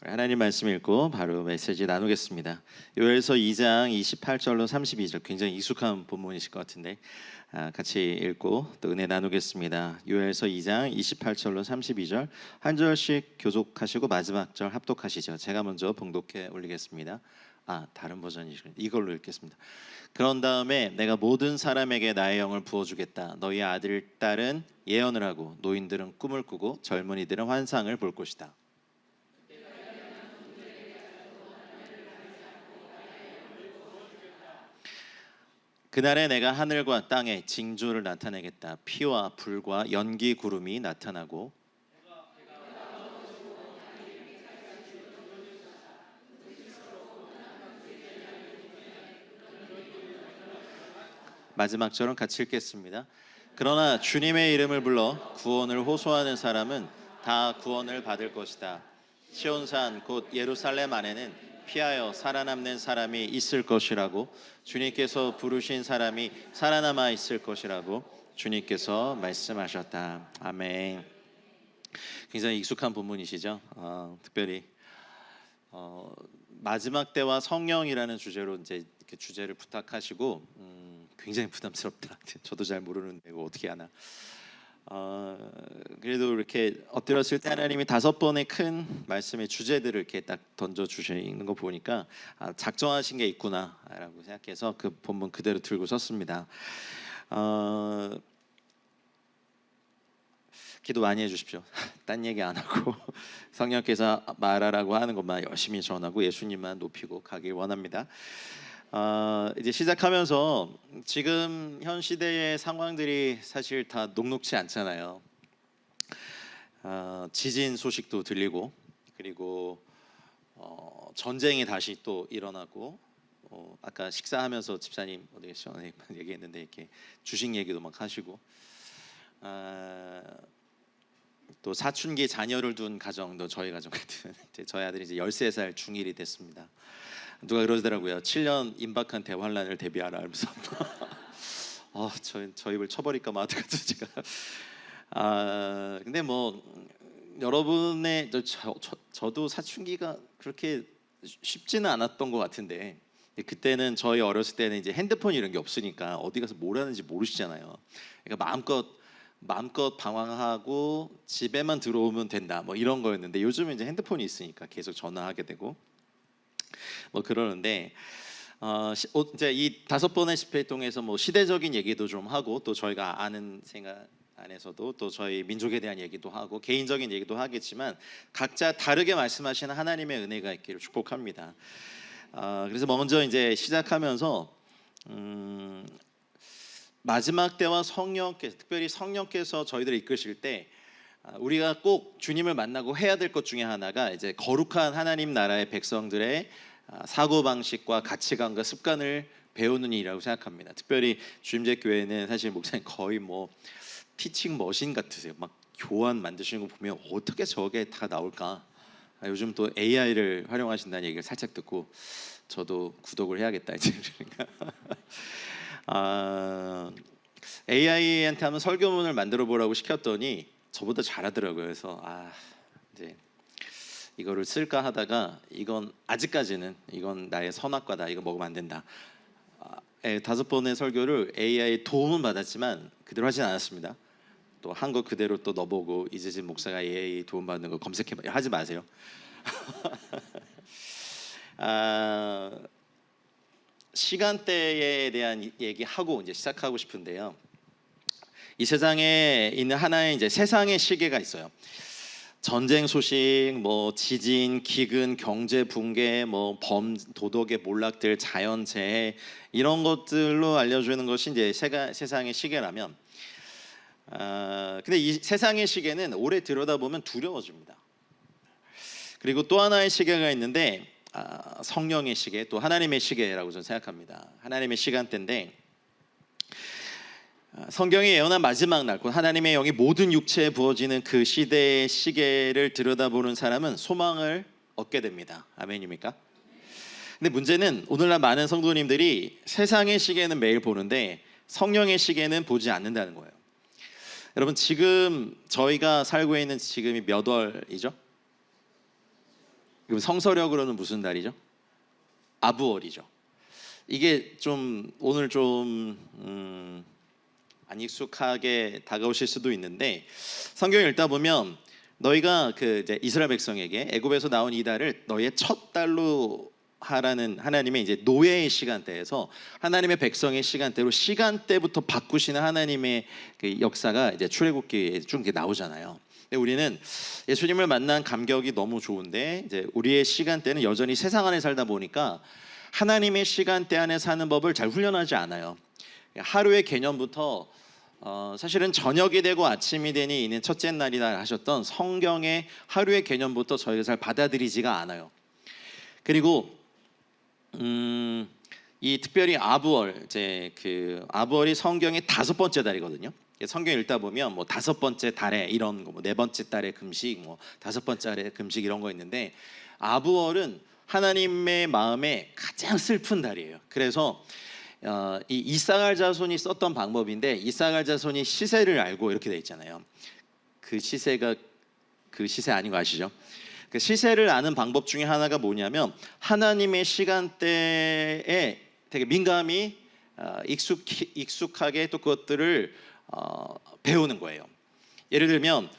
하나님 말씀 읽고 바로 메시지 나누겠습니다. 요엘서 2장 28절로 32절 굉장히 익숙한 본문이실 것 같은데 같이 읽고 또 은혜 나누겠습니다. 요엘서 2장 28절로 32절 한 절씩 교독하시고 마지막 절 합독하시죠. 제가 먼저 봉독해 올리겠습니다. 다른 버전이시군요. 이걸로 읽겠습니다. 그런 다음에 내가 모든 사람에게 나의 영을 부어주겠다. 너희 아들 딸은 예언을 하고 노인들은 꿈을 꾸고 젊은이들은 환상을 볼 것이다. 그날에 내가 하늘과 땅에 징조를 나타내겠다. 피와 불과 연기 구름이 나타나고 마지막 절은 같이 읽겠습니다. 그러나 주님의 이름을 불러 구원을 호소하는 사람은 다 구원을 받을 것이다. 시온산 곧 예루살렘 안에는 피하여 살아남는 사람이 있을 것이라고 주님께서 부르신 사람이 살아남아 있을 것이라고 주님께서 말씀하셨다. 아멘. 굉장히 익숙한 본문이시죠. 특별히 마지막 때와 성령이라는 주제로 이제 이렇게 주제를 부탁하시고 굉장히 부담스럽다. 저도 잘 모르는데 이거 어떻게 하나. 그래도 이렇게 엎드렸을 때 하나님이 5번의 큰 말씀의 주제들을 이렇게 딱 던져 주시는 거 보니까 작정하신 게 있구나라고 생각해서 그 본문 그대로 들고 섰습니다. 기도 많이 해주십시오. 딴 얘기 안 하고 성령께서 말하라고 하는 것만 열심히 전하고 예수님만 높이고 가길 원합니다. 이제 시작하면서 지금 현 시대의 상황들이 사실 다 녹록치 않잖아요. 지진 소식도 들리고 그리고 전쟁이 다시 또 일어나고 아까 식사하면서 집사님 어디 계시죠? 얘기했는데 이렇게 주식 얘기도 막 하시고 또 사춘기 자녀를 둔 가정도 저희 가정 같은 저희 아들이 이제 13살 중1이 됐습니다. 누가 그러더라고요. 7년 임박한 대환란을 대비하라 하면서 저 입을 쳐버릴까 봐 아직까지 제가 근데 뭐 여러분의 저도 사춘기가 그렇게 쉽지는 않았던 것 같은데 그때는 저희 어렸을 때는 이제 핸드폰 이런 게 없으니까 어디 가서 뭘 하는지 모르시잖아요. 그러니까 마음껏 방황하고 집에만 들어오면 된다 뭐 이런 거였는데 요즘은 이제 핸드폰이 있으니까 계속 전화하게 되고 뭐 그러는데 이제 이 5번의 집회를 통해서 뭐 시대적인 얘기도 좀 하고 또 저희가 아는 생각 안에서도 또 저희 민족에 대한 얘기도 하고 개인적인 얘기도 하겠지만 각자 다르게 말씀하시는 하나님의 은혜가 있기를 축복합니다. 그래서 먼저 이제 시작하면서 마지막 때와 성령께서 특별히 성령께서 저희들을 이끄실 때 우리가 꼭 주님을 만나고 해야 될 것 중에 하나가 이제 거룩한 하나님 나라의 백성들의 사고 방식과 가치관과 습관을 배우는 일이라고 생각합니다. 특별히 주임제 교회는 사실 목사님 거의 뭐 티칭 머신 같으세요. 막 교환 만드시는 거 보면 어떻게 저게 다 나올까? 요즘 또 AI를 활용하신다는 얘기를 살짝 듣고 저도 구독을 해야겠다 이제 AI한테 한번 설교문을 만들어 보라고 시켰더니 저보다 잘하더라고요. 그래서 이제 이거를 쓸까 하다가 이건 아직까지는 이건 나의 선악과다. 이거 먹으면 안 된다. 5번의 설교를 AI 도움은 받았지만 그대로 하진 않았습니다. 또 한 거 그대로 또 넣어보고 이재진 목사가 AI 도움 받는 거 검색해 하지 마세요. 시간대에 대한 얘기하고 이제 시작하고 싶은데요. 이 세상에 있는 하나의 이제 세상의 시계가 있어요. 전쟁 소식, 뭐 지진, 기근, 경제 붕괴, 뭐 도덕의 몰락들, 자연재해 이런 것들로 알려주는 것이 이제 세상의 시계라면, 근데 이 세상의 시계는 오래 들여다보면 두려워집니다. 그리고 또 하나의 시계가 있는데 성령의 시계, 또 하나님의 시계라고 저는 생각합니다. 하나님의 시간대인데. 성경이 예언한 마지막 날, 곧 하나님의 영이 모든 육체에 부어지는 그 시대의 시계를 들여다보는 사람은 소망을 얻게 됩니다. 아멘입니까? 근데 문제는 오늘날 많은 성도님들이 세상의 시계는 매일 보는데 성령의 시계는 보지 않는다는 거예요. 여러분 지금 저희가 살고 있는 지금이 몇 월이죠? 그럼 성서력으로는 무슨 달이죠? 아부월이죠. 이게 좀 오늘 좀 안 익숙하게 다가오실 수도 있는데 성경을 읽다 보면 너희가 그 이제 이스라엘 백성에게 애굽에서 나온 이 달을 너희의 첫 달로 하라는 하나님의 이제 노예의 시간대에서 하나님의 백성의 시간대로 시간대부터 바꾸시는 하나님의 그 역사가 이제 출애굽기에 쭉 나오잖아요. 근데 우리는 예수님을 만난 감격이 너무 좋은데 이제 우리의 시간대는 여전히 세상 안에 살다 보니까 하나님의 시간대 안에 사는 법을 잘 훈련하지 않아요. 하루의 개념부터 사실은 저녁이 되고 아침이 되니 이는 첫째 날이다 하셨던 성경의 하루의 개념부터 저희가 잘 받아들이지가 않아요. 그리고 이 특별히 아부월, 이제 그 아부월이 성경의 5번째 달이거든요. 성경 읽다 보면 뭐 5번째 달에 이런 거, 뭐 4번째 달에 금식, 뭐 5번째 달에 금식 이런 거 있는데 아부월은 하나님의 마음에 가장 슬픈 달이에요. 그래서 이 이사갈 자손이 썼던 방법인데 이사갈 자손이 시세를 알고 이렇게 돼 있잖아요. 그 시세가 그 시세 아닌 거 아시죠? 그 시세를 아는 방법 중에 하나가 뭐냐면 하나님의 시간대에 되게 민감히 익숙하게 또 그것들을 배우는 거예요. 예를 들면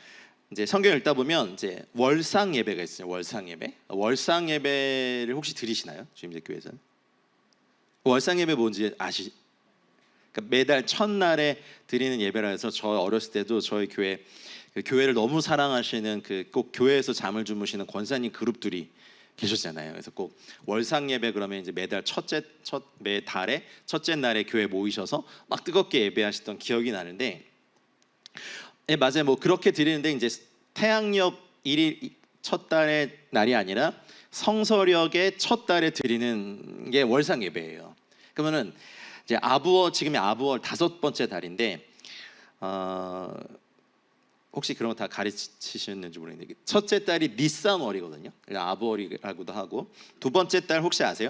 이제 성경 읽다 보면 이제 월상 예배가 있어요. 월상 예배. 월상 예배를 혹시 드리시나요? 주임제 교회에서는? 월상 예배 뭔지 아시? 그러니까 매달 첫날에 드리는 예배라 해서 저 어렸을 때도 저희 교회 그 교회를 너무 사랑하시는 그 꼭 교회에서 잠을 주무시는 권사님 그룹들이 계셨잖아요. 그래서 꼭 월상 예배 그러면 이제 매달의 첫째 날에 교회 모이셔서 막 뜨겁게 예배하시던 기억이 나는데, 예, 맞아요. 뭐 그렇게 드리는데 이제 태양력 1일 첫 달의 날이 아니라 성서력의 첫 달에 드리는 게 월상 예배예요. 그러면은 이제 아부월, 지금이 아부월 5번째 달인데 혹시 그런 거 다 가르치셨는지 모르겠는데 첫째 달이 니산월이거든요. 아부월이라고도 하고, 2번째 달 혹시 아세요?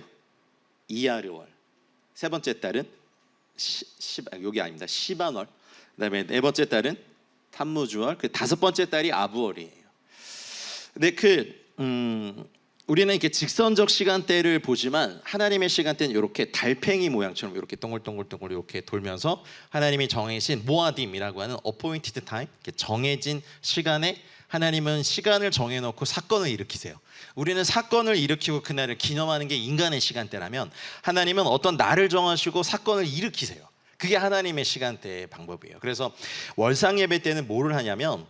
이야르월. 3번째 달은 여기 아닙니다. 시반월. 그다음에 4번째 달은 탐무주월. 그 5번째 달이 아부월이에요. 근데 우리는 이렇게 직선적 시간대를 보지만 하나님의 시간대는 이렇게 달팽이 모양처럼 이렇게 동글동글 이렇게 돌면서 하나님이 정해진 모아딤이라고 하는 appointed time, 정해진 시간에 하나님은 시간을 정해놓고 사건을 일으키세요. 우리는 사건을 일으키고 그날을 기념하는 게 인간의 시간대라면 하나님은 어떤 날을 정하시고 사건을 일으키세요. 그게 하나님의 시간대의 방법이에요. 그래서 월상 예배 때는 뭐를 하냐면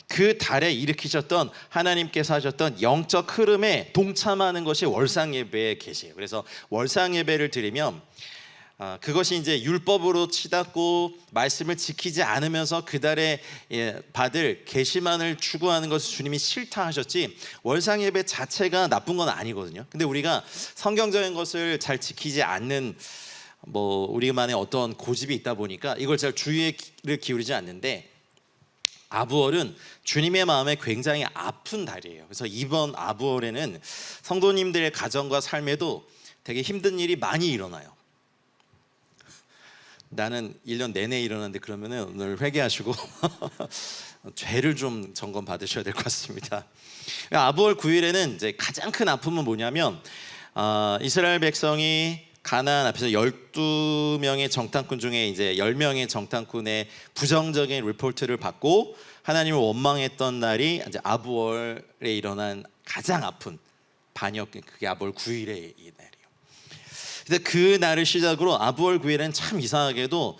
그 달에 일으키셨던 하나님께서 하셨던 영적 흐름에 동참하는 것이 월상 예배의 계시예요. 그래서 월상 예배를 드리면 그것이 이제 율법으로 치닫고 말씀을 지키지 않으면서 그 달에 받을 계시만을 추구하는 것을 주님이 싫다 하셨지 월상 예배 자체가 나쁜 건 아니거든요. 근데 우리가 성경적인 것을 잘 지키지 않는 뭐 우리만의 어떤 고집이 있다 보니까 이걸 잘 주의를 기울이지 않는데, 아부월은 주님의 마음에 굉장히 아픈 달이에요. 그래서 이번 아부월에는 성도님들의 가정과 삶에도 되게 힘든 일이 많이 일어나요. 나는 1년 내내 일어났는데 그러면은 오늘 회개하시고 죄를 좀 점검 받으셔야 될 것 같습니다. 아부월 9일에는 이제 가장 큰 아픔은 뭐냐면 이스라엘 백성이 가나안 앞에서 12명의 정탐꾼 중에 이제 10명의 정탐꾼의 부정적인 리포트를 받고 하나님을 원망했던 날이 이제 아부월에 일어난 가장 아픈 반역, 그게 아부월 9일의 이 날이에요. 근데 그 날을 시작으로 아부월 9일은 참 이상하게도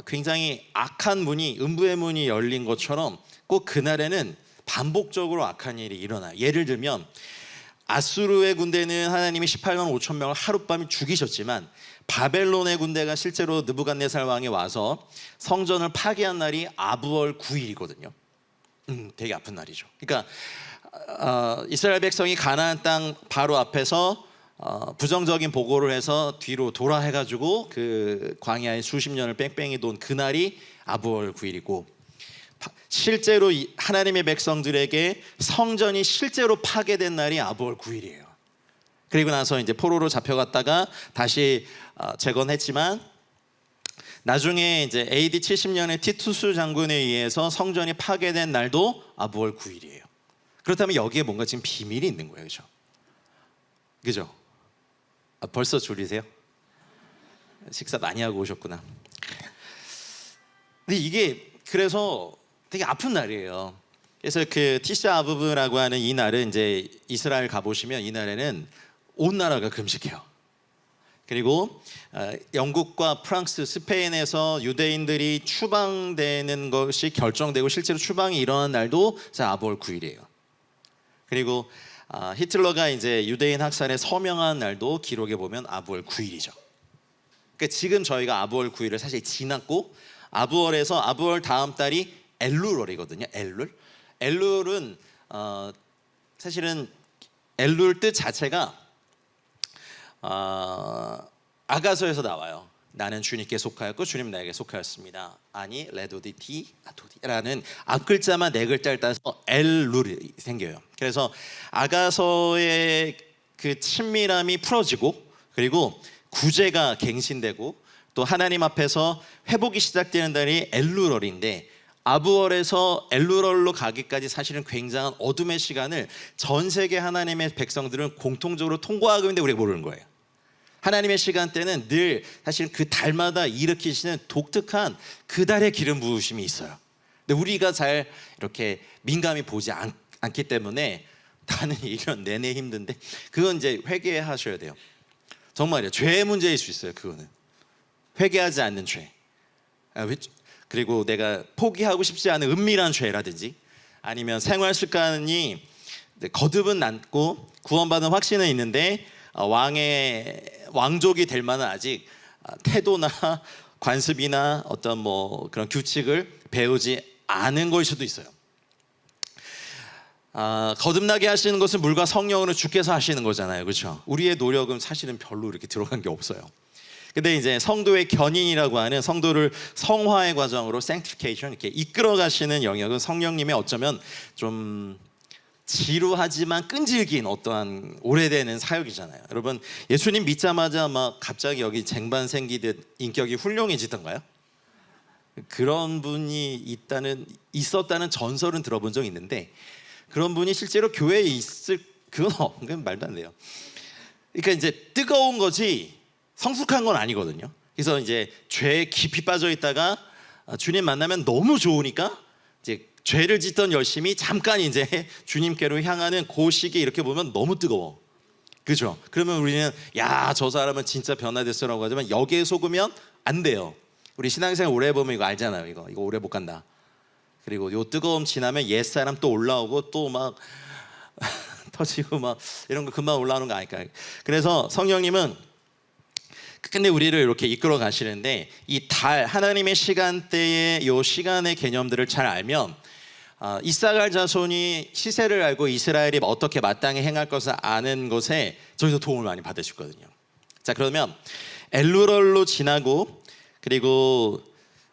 굉장히 악한 문이, 음부의 문이 열린 것처럼 꼭 그날에는 반복적으로 악한 일이 일어나요. 예를 들면 아수르의 군대는 하나님이 18만 5천 명을 하룻밤에 죽이셨지만 바벨론의 군대가 실제로 느부갓네살 왕이 와서 성전을 파괴한 날이 아부월 9일이거든요. 되게 아픈 날이죠. 그러니까 이스라엘 백성이 가나안 땅 바로 앞에서 부정적인 보고를 해서 뒤로 돌아 해가지고 그 광야에 수십 년을 뺑뺑이 돈 그날이 아부월 9일이고, 실제로 하나님의 백성들에게 성전이 실제로 파괴된 날이 아부월 9일이에요. 그리고 나서 이제 포로로 잡혀갔다가 다시 재건했지만 나중에 이제 AD 70년에 티투스 장군에 의해서 성전이 파괴된 날도 아부월 9일이에요. 그렇다면 여기에 뭔가 지금 비밀이 있는 거예요, 그렇죠? 그죠? 벌써 졸리세요? 식사 많이 하고 오셨구나. 근데 이게 그래서 되게 아픈 날이에요. 그래서 그 티샤 아부브라고 하는 이 날은 이제 이스라엘 가보시면 이 날에는 온 나라가 금식해요. 그리고 영국과 프랑스, 스페인에서 유대인들이 추방되는 것이 결정되고 실제로 추방이 일어난 날도 아부월 9일이에요. 그리고 히틀러가 이제 유대인 학살에 서명한 날도 기록에 보면 아부월 9일이죠. 그러니까 지금 저희가 아부월 9일을 사실 지났고 아부월에서 아부월 다음 달이 엘룰월이거든요. 엘룰은 사실은 엘룰 뜻 자체가 아가서에서 나와요. 나는 주님께 속하였고 주님 나에게 속하였습니다. 아니 레도디티 아토디라는 앞글자만 네 글자를 따서 엘룰이 생겨요. 그래서 아가서의 그 친밀함이 풀어지고 그리고 구제가 갱신되고 또 하나님 앞에서 회복이 시작되는 달이 엘룰월인데 아부월에서 엘룰월로 가기까지 사실은 굉장한 어둠의 시간을 전 세계 하나님의 백성들은 공통적으로 통과하고 있는데 우리가 모르는 거예요. 하나님의 시간대는 늘 사실 그 달마다 일으키시는 독특한 그 달의 기름 부으심이 있어요. 근데 우리가 잘 이렇게 민감히 보지 않기 때문에 나는 1년 내내 힘든데 그건 이제 회개하셔야 돼요. 정말이에요. 죄의 문제일 수 있어요. 그거는 회개하지 않는 죄. 그리고 내가 포기하고 싶지 않은 은밀한 죄라든지 아니면 생활 습관이 거듭은 않고 구원받은 확신은 있는데 왕족이 될 만한 아직 태도나 관습이나 어떤 뭐 그런 규칙을 배우지 않은 걸 수도 있어요. 거듭나게 하시는 것은 물과 성령으로 주께서 하시는 거잖아요. 그렇죠? 우리의 노력은 사실은 별로 이렇게 들어간 게 없어요. 근데 이제 성도의 견인이라고 하는 성도를 성화의 과정으로 sanctification 이렇게 이끌어 가시는 영역은 성령님의 어쩌면 좀 지루하지만 끈질긴 어떠한 오래되는 사역이잖아요. 여러분 예수님 믿자마자 막 갑자기 여기 쟁반 생기듯 인격이 훌륭해지던가요? 그런 분이 있었다는 전설은 들어본 적이 있는데 그런 분이 실제로 교회에 있을 그건 말도 안 돼요. 그러니까 이제 뜨거운 거지 성숙한 건 아니거든요. 그래서 이제 죄에 깊이 빠져 있다가 주님 만나면 너무 좋으니까 이제 죄를 짓던 열심히 잠깐 이제 주님께로 향하는 그 시기에 이렇게 보면 너무 뜨거워. 그죠? 그러면 우리는 야, 저 사람은 진짜 변화됐어라고 하지만 여기에 속으면 안 돼요. 우리 신앙생활 오래 해보면 이거 알잖아요. 이거 오래 못 간다. 그리고 요 뜨거움 지나면 옛사람 또 올라오고 또 막 터지고 막 이런 거 금방 올라오는 거 아닐까요? 그래서 성령님은 근데 우리를 이렇게 이끌어 가시는데 이 달 하나님의 시간대의 요 시간의 개념들을 잘 알면 이사갈 자손이 시세를 알고 이스라엘이 어떻게 마땅히 행할 것을 아는 것에 저희도 도움을 많이 받을 수 있거든요. 자, 그러면 엘루월로 지나고 그리고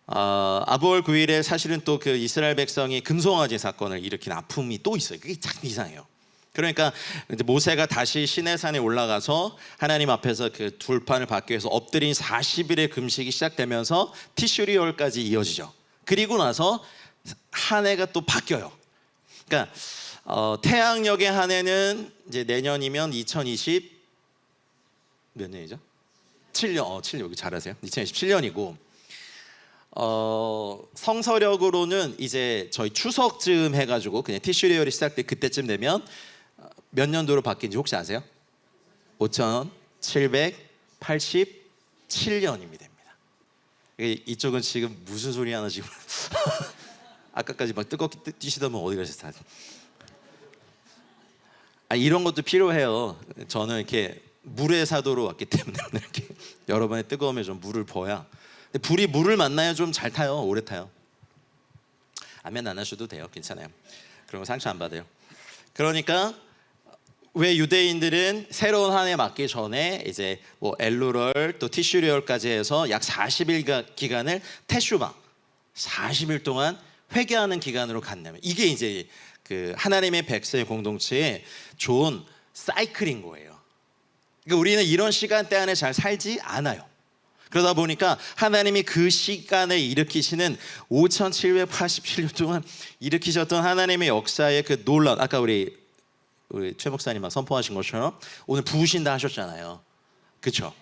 아부월 9일에 사실은 또 그 이스라엘 백성이 금송아지 사건을 일으킨 아픔이 또 있어요. 그게 참 이상해요. 그러니까 이제 모세가 다시 시내산에 올라가서 하나님 앞에서 그 둘판을 받기 위해서 엎드린 40일의 금식이 시작되면서 티슈리월까지 이어지죠. 그리고 나서 한 해가 또 바뀌어요. 그러니까 태양력의 한 해는 이제 내년이면 2020 몇 년이죠? 7년. 7년 여기 잘하세요. 2027년이고 성서력으로는 이제 저희 추석쯤 해가지고 그냥 티슈리얼이 시작돼 그때쯤 되면 몇 년도로 바뀐지 혹시 아세요? 5787년임이 됩니다. 이쪽은 지금 무슨 소리 하나 지금 아까까지 막 뜨겁게 뛰시더만 어디 가셨어요? 이런 것도 필요해요. 저는 이렇게 물의 사도로 왔기 때문에 이렇게 여러분의 뜨거움에 좀 물을 부어야. 불이 물을 만나야 좀 잘 타요. 오래 타요. 아멘 안 하셔도 돼요. 괜찮아요. 그런 거 상처 안 받아요. 그러니까 왜 유대인들은 새로운 한 해 맞기 전에 이제 뭐 엘루럴 또 티슈리얼까지 해서 약 40일 기간을 테슈바 40일 동안 회개하는 기간으로 갔냐면 이게 이제 그 하나님의 백성의 공동체의 좋은 사이클인 거예요. 그러니까 우리는 이런 시간대 안에 잘 살지 않아요. 그러다 보니까 하나님이 그 시간에 일으키시는 5787년 동안 일으키셨던 하나님의 역사의 그 놀라운 아까 우리 우리 최 목사님 선포하신 것처럼 오늘 부으신다 하셨잖아요. 그렇죠?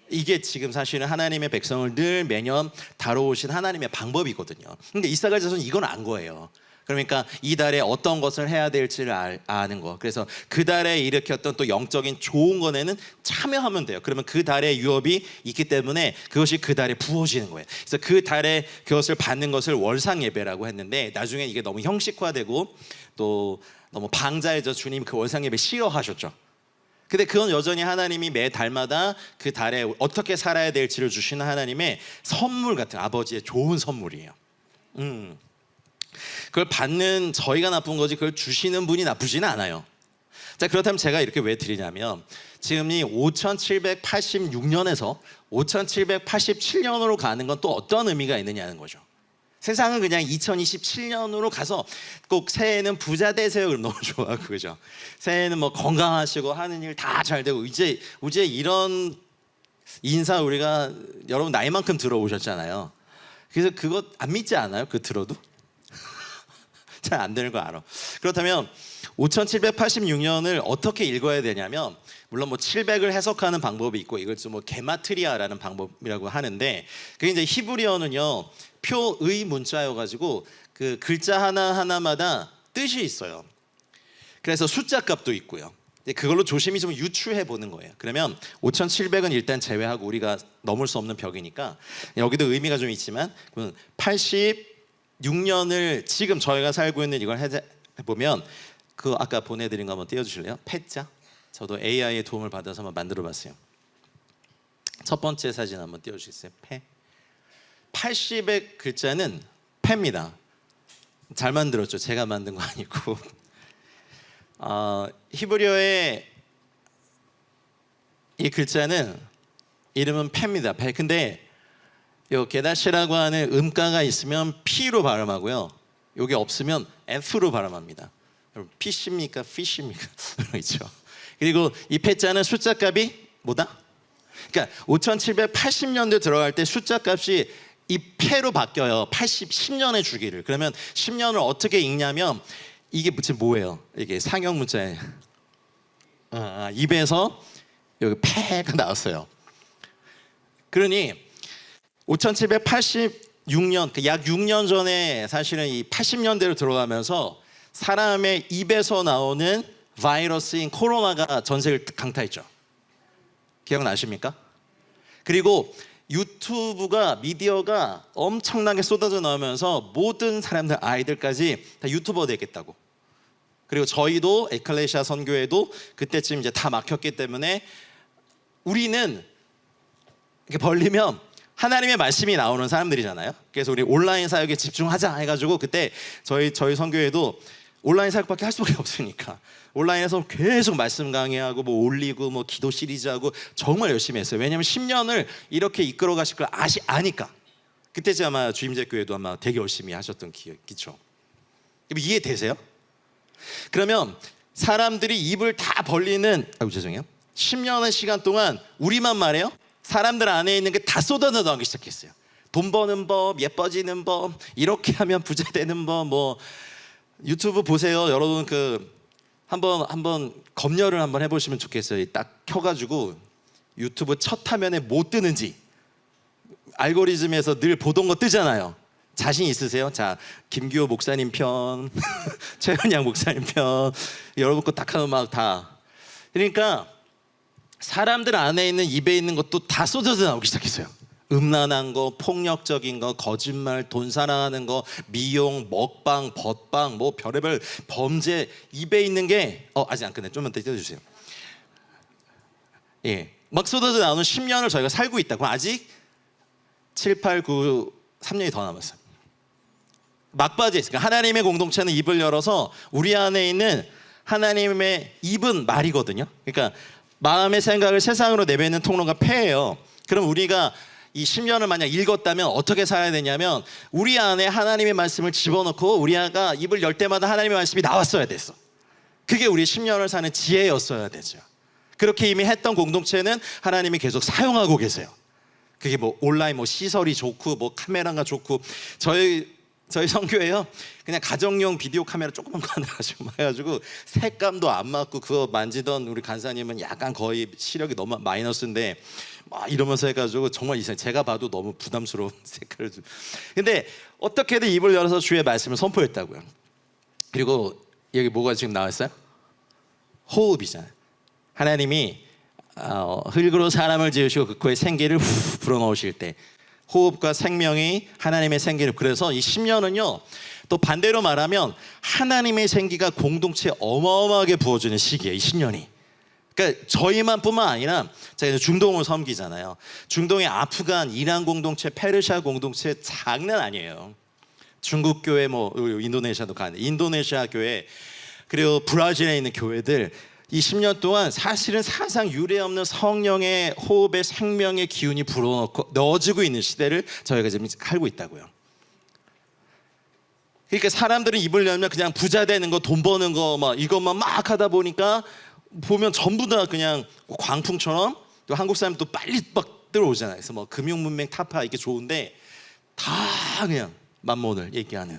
이게 지금 사실은 하나님의 백성을 늘 매년 다뤄오신 하나님의 방법이거든요. 근데 이사갈 자손은 이건 안 거예요. 그러니까 이 달에 어떤 것을 해야 될지를 아는 거. 그래서 그 달에 일으켰던 또 영적인 좋은 것에는 참여하면 돼요. 그러면 그 달에 유업이 있기 때문에 그것이 그 달에 부어지는 거예요. 그래서 그 달에 그것을 받는 것을 월상 예배라고 했는데 나중에 이게 너무 형식화되고 또 너무 방자해져 주님 그 월상 예배 싫어하셨죠. 근데 그건 여전히 하나님이 매 달마다 그 달에 어떻게 살아야 될지를 주시는 하나님의 선물 같은 아버지의 좋은 선물이에요. 그걸 받는 저희가 나쁜 거지 그걸 주시는 분이 나쁘지는 않아요. 자, 그렇다면 제가 이렇게 왜 드리냐면 지금 이 5786년에서 5787년으로 가는 건 또 어떤 의미가 있느냐는 거죠. 세상은 그냥 2027년으로 가서 꼭 새해에는 부자 되세요 그럼 너무 좋아하고 그죠. 새해에는 뭐 건강하시고 하는 일 다 잘 되고 이제 이런 인사 우리가 여러분 나이만큼 들어오셨잖아요. 그래서 그거 안 믿지 않아요? 그 들어도? 잘 안 되는 거 알아. 그렇다면 5786년을 어떻게 읽어야 되냐면 물론 뭐 700을 해석하는 방법이 있고 이걸 좀 뭐 게마트리아라는 방법이라고 하는데 그게 이제 히브리어는요 표의 문자여가지고 그 글자 하나하나마다 뜻이 있어요. 그래서 숫자 값도 있고요. 그걸로 조심히 좀 유추해 보는 거예요. 그러면 5700은 일단 제외하고 우리가 넘을 수 없는 벽이니까 여기도 의미가 좀 있지만 86년을 지금 저희가 살고 있는 이걸 해보면 그 아까 보내드린 거 한번 띄워주실래요? 패자. 저도 AI의 도움을 받아서 한번 만들어봤어요. 첫 번째 사진 한번 띄워주시겠어요? 패. 80의 글자는 패입니다. 잘 만들었죠. 제가 만든 거 아니고. 히브리어의 이 글자는 이름은 패입니다. 패. 근데 요 게다시라고 하는 음가가 있으면 P로 발음하고요. 요게 없으면 F로 발음합니다. 여러분 피시입니까? 피시입니까? 그렇죠. 그리고 이 패자는 숫자 값이 뭐다? 그러니까 5780년대 들어갈 때 숫자 값이 이 패로 바뀌어요. 10년의 주기를. 그러면 10년을 어떻게 읽냐면 이게 지금 뭐예요? 이게 상형 문자에 입에서 여기 패가 나왔어요. 그러니 5786년, 약 6년 전에 사실은 이 80년대로 들어가면서 사람의 입에서 나오는 바이러스인 코로나가 전 세계를 강타했죠. 기억나십니까? 그리고 유튜브가 미디어가 엄청나게 쏟아져 나오면서 모든 사람들 아이들까지 다 유튜버 되겠다고. 그리고 저희도 에클레시아 선교회도 그때쯤 이제 다 막혔기 때문에 우리는 이렇게 벌리면 하나님의 말씀이 나오는 사람들이잖아요. 그래서 우리 온라인 사역에 집중하자 해가지고 그때 저희 선교회도 온라인 사역밖에 할 수밖에 없으니까 온라인에서 계속 말씀 강의하고 뭐 올리고 뭐 기도 시리즈하고 정말 열심히 했어요. 왜냐하면 10년을 이렇게 이끌어 가실 걸 아니까. 그때쯤 아마 주임제 교회도 아마 되게 열심히 하셨던 기초. 이해되세요? 그러면 사람들이 입을 다 벌리는 죄송해요. 10년의 시간 동안 우리만 말해요. 사람들 안에 있는 게 다 쏟아져 나오기 시작했어요. 돈 버는 법, 예뻐지는 법, 이렇게 하면 부자 되는 법, 뭐 유튜브 보세요. 여러분 한번 검열을 한번 해보시면 좋겠어요. 딱 켜가지고 유튜브 첫 화면에 뭐 뜨는지 알고리즘에서 늘 보던 거 뜨잖아요. 자신 있으세요? 자, 김규호 목사님 편, 최현양 목사님 편, 여러분 거 딱 하면 막 다. 그러니까 사람들 안에 있는 입에 있는 것도 다 쏟아져 나오기 시작했어요. 음란한 거, 폭력적인 거, 거짓말, 돈 사랑하는 거, 미용, 먹방, 벗방, 뭐 별의별 범죄 입에 있는 게 아직 안 끝내. 좀만 더 띄워주세요. 예, 막 쏟아져 나오는 10년을 저희가 살고 있다. 그럼 아직 7, 8, 9, 3년이 더 남았어요. 막바지에 있으니까 하나님의 공동체는 입을 열어서 우리 안에 있는 하나님의 입은 말이거든요. 그러니까 마음의 생각을 세상으로 내뱉는 통로가 패예요. 그럼 우리가 이 10년을 만약 읽었다면 어떻게 살아야 되냐면 우리 안에 하나님의 말씀을 집어넣고 우리가 입을 열 때마다 하나님의 말씀이 나왔어야 됐어. 그게 우리 10년을 사는 지혜였어야 되죠. 그렇게 이미 했던 공동체는 하나님이 계속 사용하고 계세요. 그게 뭐 온라인 뭐 시설이 좋고 뭐 카메라가 좋고 저희 저희 성교에요. 그냥 가정용 비디오 카메라 조그만 거 하나 가지고 해가지고 색감도 안 맞고 그거 만지던 우리 간사님은 약간 거의 시력이 너무 마이너스인데 막 이러면서 해가지고 정말 이상. 제가 봐도 너무 부담스러운 색깔을. 근데 어떻게든 입을 열어서 주의 말씀을 선포했다고요. 그리고 여기 뭐가 지금 나왔어요? 호흡이잖아요. 하나님이 흙으로 사람을 지으시고 그 코에 생기를 후 불어넣으실 때 호흡과 생명이 하나님의 생기를. 그래서 이 10년은요 또 반대로 말하면 하나님의 생기가 공동체에 어마어마하게 부어주는 시기예요. 이 10년이. 그러니까 저희만 뿐만 아니라 제가 중동을 섬기잖아요. 중동의 아프간, 이란 공동체, 페르시아 공동체 장난 아니에요. 중국 교회, 뭐 인도네시아도 가는 인도네시아 교회, 그리고 브라질에 있는 교회들 이 10년 동안 사실은 사상 유례 없는 성령의 호흡의 생명의 기운이 불어넣고 넣어지고 있는 시대를 저희가 지금 살고 있다고요. 그러니까 사람들은 입을 열면 그냥 부자 되는 거, 돈 버는 거 막 이것만 막 하다 보니까 보면 전부 다 그냥 광풍처럼. 또 한국 사람 또 빨리 막 들어오잖아요. 그래서 뭐 금융 문맹 타파 이게 좋은데 다 그냥 만몬을 얘기하는.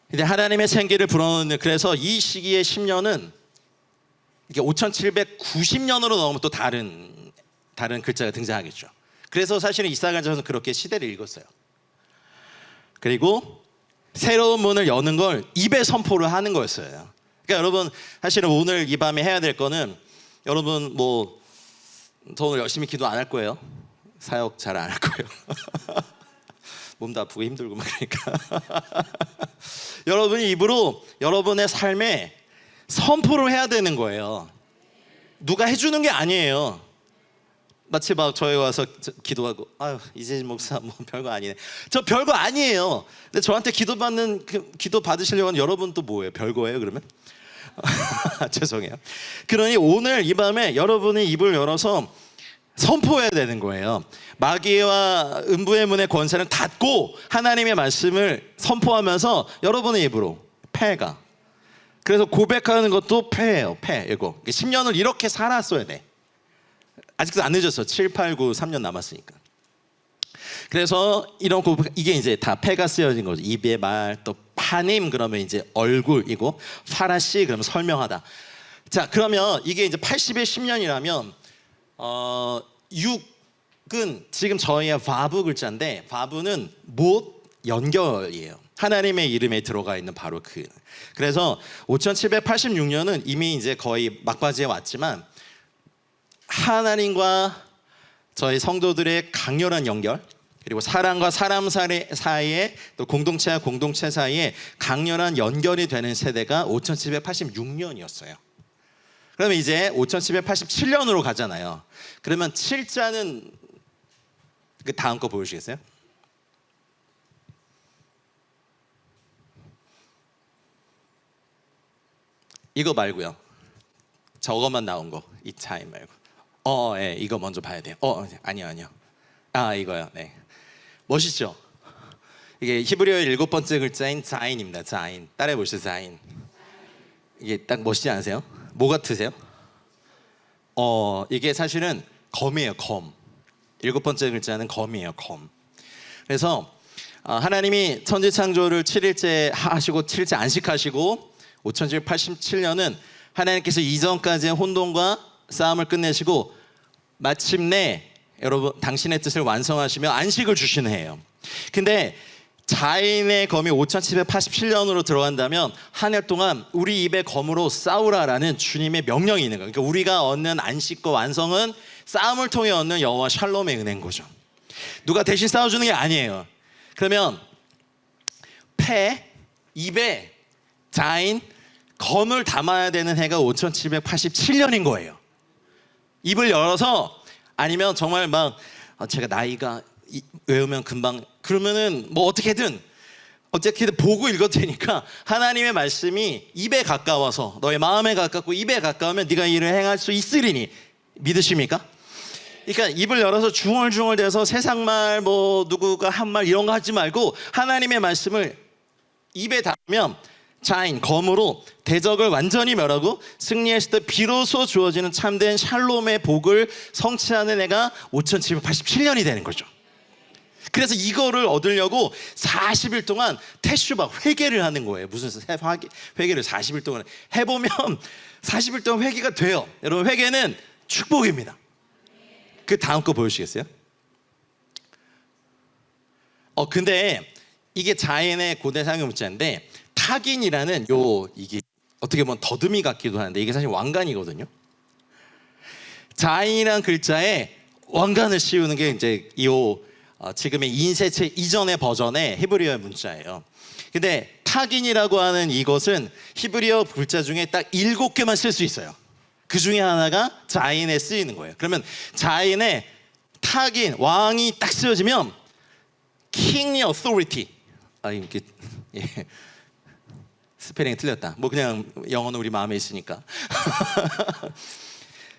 근데 하나님의 생기를 불어넣는. 그래서 이 시기의 10년은 이게 5790년으로 넘으면 또 다른 글자가 등장하겠죠. 그래서 사실은 이사야서는 그렇게 시대를 읽었어요. 그리고 새로운 문을 여는 걸 입에 선포를 하는 거였어요. 그러니까 여러분 사실은 오늘 이 밤에 해야 될 거는, 여러분 뭐 저 오늘 열심히 기도 안 할 거예요. 사역 잘 안 할 거예요. 몸도 아프고 힘들고 막 그러니까. 여러분이 입으로 여러분의 삶에 선포를 해야 되는 거예요. 누가 해주는 게 아니에요. 마치 막 저희 와서 기도하고 아유 이재진 목사 뭐 별거 아니네. 저 별거 아니에요. 근데 저한테 기도 받으시려고 하는 여러분 또 뭐예요? 별거예요 그러면? 죄송해요. 그러니 오늘 이 밤에 여러분이 입을 열어서 선포해야 되는 거예요. 마귀와 음부의 문의 권세는 닫고 하나님의 말씀을 선포하면서 여러분의 입으로 패가. 그래서 고백하는 것도 패예요. 패. 이거 10년을 이렇게 살았어야 돼. 아직도 안 늦었어. 7, 8, 9, 3년 남았으니까. 그래서 이런 고백, 이게 이제 다 패가 쓰여진 거죠. 입의 말. 또 파님 그러면 이제 얼굴이고, 파라시 그러면 설명하다. 자, 그러면 이게 이제 80의 10년이라면 6은 지금 저희의 바브 글자인데, 바브는 못 연결이에요. 하나님의 이름에 들어가 있는 바로 그. 그래서 5786년은 이미 이제 거의 막바지에 왔지만 하나님과 저희 성도들의 강렬한 연결, 그리고 사람과 사람 사이에, 또 공동체와 공동체 사이에 강렬한 연결이 되는 세대가 5786년이었어요. 그러면 이제 5787년으로 가잖아요. 그러면 7자는 그 다음 거 보여주시겠어요? 이거 말고요. 저거만 나온 거, 이 타임 말고. 예, 이거 먼저 봐야 돼요. 아니요. 아, 이거요. 네. 멋있죠? 이게 히브리어의 7번째 글자인 자인입니다. 자인. 따라해 보시죠. 자인. 이게 딱 멋있지 않으세요? 뭐 같으세요? 이게 사실은 검이에요. 검. 7번째 글자는 검이에요. 검. 그래서 하나님이 천지 창조를 7일째 하시고 7일째 안식하시고 5787년은 하나님께서 이전까지의 혼돈과 싸움을 끝내시고 마침내 여러분 당신의 뜻을 완성하시며 안식을 주시는 해예요. 근데 자인의 검이 5787년으로 들어간다면 한 해 동안 우리 입의 검으로 싸우라라는 주님의 명령이 있는 거예요. 그러니까 우리가 얻는 안식과 완성은 싸움을 통해 얻는 여호와 샬롬의 은혜인 거죠. 누가 대신 싸워주는 게 아니에요. 그러면 패, 입에 자인, 검을 담아야 되는 해가 5787년인 거예요. 입을 열어서, 아니면 정말 막 제가 나이가 외우면 금방, 그러면은 뭐 어떻게든 보고 읽어도 되니까 하나님의 말씀이 입에 가까워서, 너의 마음에 가깝고 입에 가까우면 네가 이를 행할 수 있으리니. 믿으십니까? 그러니까 입을 열어서 중얼중얼대서 세상말, 뭐 누구가 한 말 이런 거 하지 말고 하나님의 말씀을 입에 담으면 자인, 검으로 대적을 완전히 멸하고 승리했을 때 비로소 주어지는 참된 샬롬의 복을 성취하는 해가 5787년이 되는 거죠. 그래서 이거를 얻으려고 40일 동안 테슈바 회개를 하는 거예요. 무슨 회개를 40일 동안 해보면 40일 동안 회개가 돼요. 여러분, 회개는 축복입니다. 그 다음 거 보여주시겠어요? 근데 이게 자인의 고대 상형 문자인데, 타긴이라는 이게 어떻게 보면 더듬이 같기도 하는데 이게 사실 왕관이거든요. 자인이란 글자에 왕관을 씌우는 게 이제 지금의 인쇄체 이전의 버전의 히브리어 문자예요. 근데 타긴이라고 하는 이것은 히브리어 글자 중에 딱 7개만 쓸 수 있어요. 그 중에 하나가 자인에 쓰이는 거예요. 그러면 자인에 타긴, 왕이 딱 쓰여지면 Kingly Authority. 이렇게 스페링이 틀렸다. 뭐 그냥 영어는 우리 마음에 있으니까.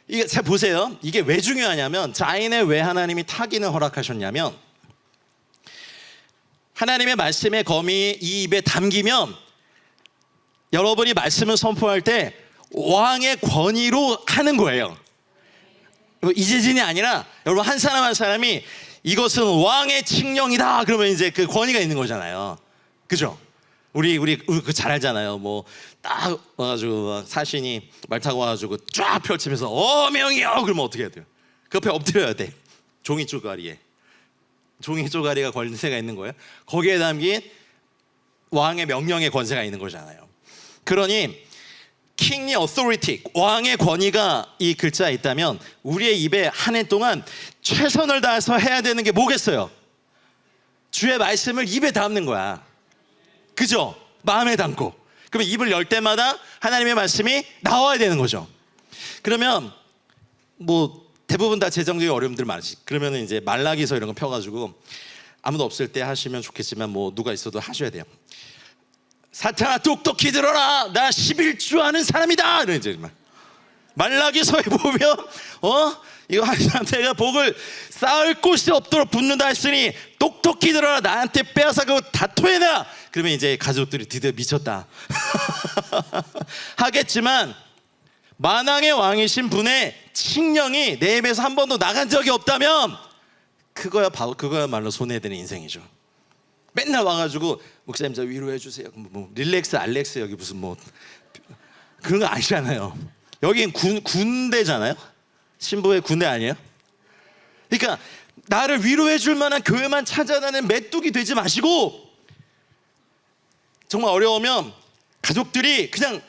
이게 잘 보세요. 이게 왜 중요하냐면, 자인에 왜 하나님이 타긴을 허락하셨냐면, 하나님의 말씀의 검이 이 입에 담기면 여러분이 말씀을 선포할 때 왕의 권위로 하는 거예요. 이재진이 아니라 여러분 한 사람 한 사람이 이것은 왕의 칙령이다 그러면 이제 그 권위가 있는 거잖아요. 그죠? 우리 그 잘 알잖아요. 뭐 딱 와가지고 사신이 말 타고 와가지고 쫙 펼치면서 어명이요 그러면 어떻게 해야 돼요? 그 옆에 엎드려야 돼. 종이 쪼가리에. 종이 쪼가리가 권세가 있는 거예요. 거기에 담긴 왕의 명령의 권세가 있는 거잖아요. 그러니 Kingly Authority, 왕의 권위가 이 글자에 있다면 우리의 입에 한 해 동안 최선을 다해서 해야 되는 게 뭐겠어요? 주의 말씀을 입에 담는 거야. 그죠? 마음에 담고. 그러면 입을 열 때마다 하나님의 말씀이 나와야 되는 거죠. 그러면 뭐 대부분 다 재정적인 어려움들 많으시. 그러면 이제 말라기서 이런 거 펴가지고 아무도 없을 때 하시면 좋겠지만 뭐 누가 있어도 하셔야 돼요. 사탄아 똑똑히 들어라. 나 11주 하는 사람이다. 이런 이제 말라기서에 보면 이거 내가 복을 쌓을 곳이 없도록 붙는다 했으니 똑똑히 들어라. 나한테 빼앗아 그거 다 토해내라. 그러면 이제 가족들이 드디어 미쳤다 하겠지만, 만왕의 왕이신 분의 칙령이 내 입에서 한 번도 나간 적이 없다면 그거야말로 손해되는 인생이죠. 맨날 와가지고 목사님 저 위로해 주세요. 뭐 릴렉스 알렉스 여기 무슨 뭐 그런 거 아니잖아요. 여긴 군대잖아요. 신부의 군대 아니에요? 그러니까 나를 위로해 줄 만한 교회만 찾아다니는 메뚜기 되지 마시고, 정말 어려우면 가족들이 그냥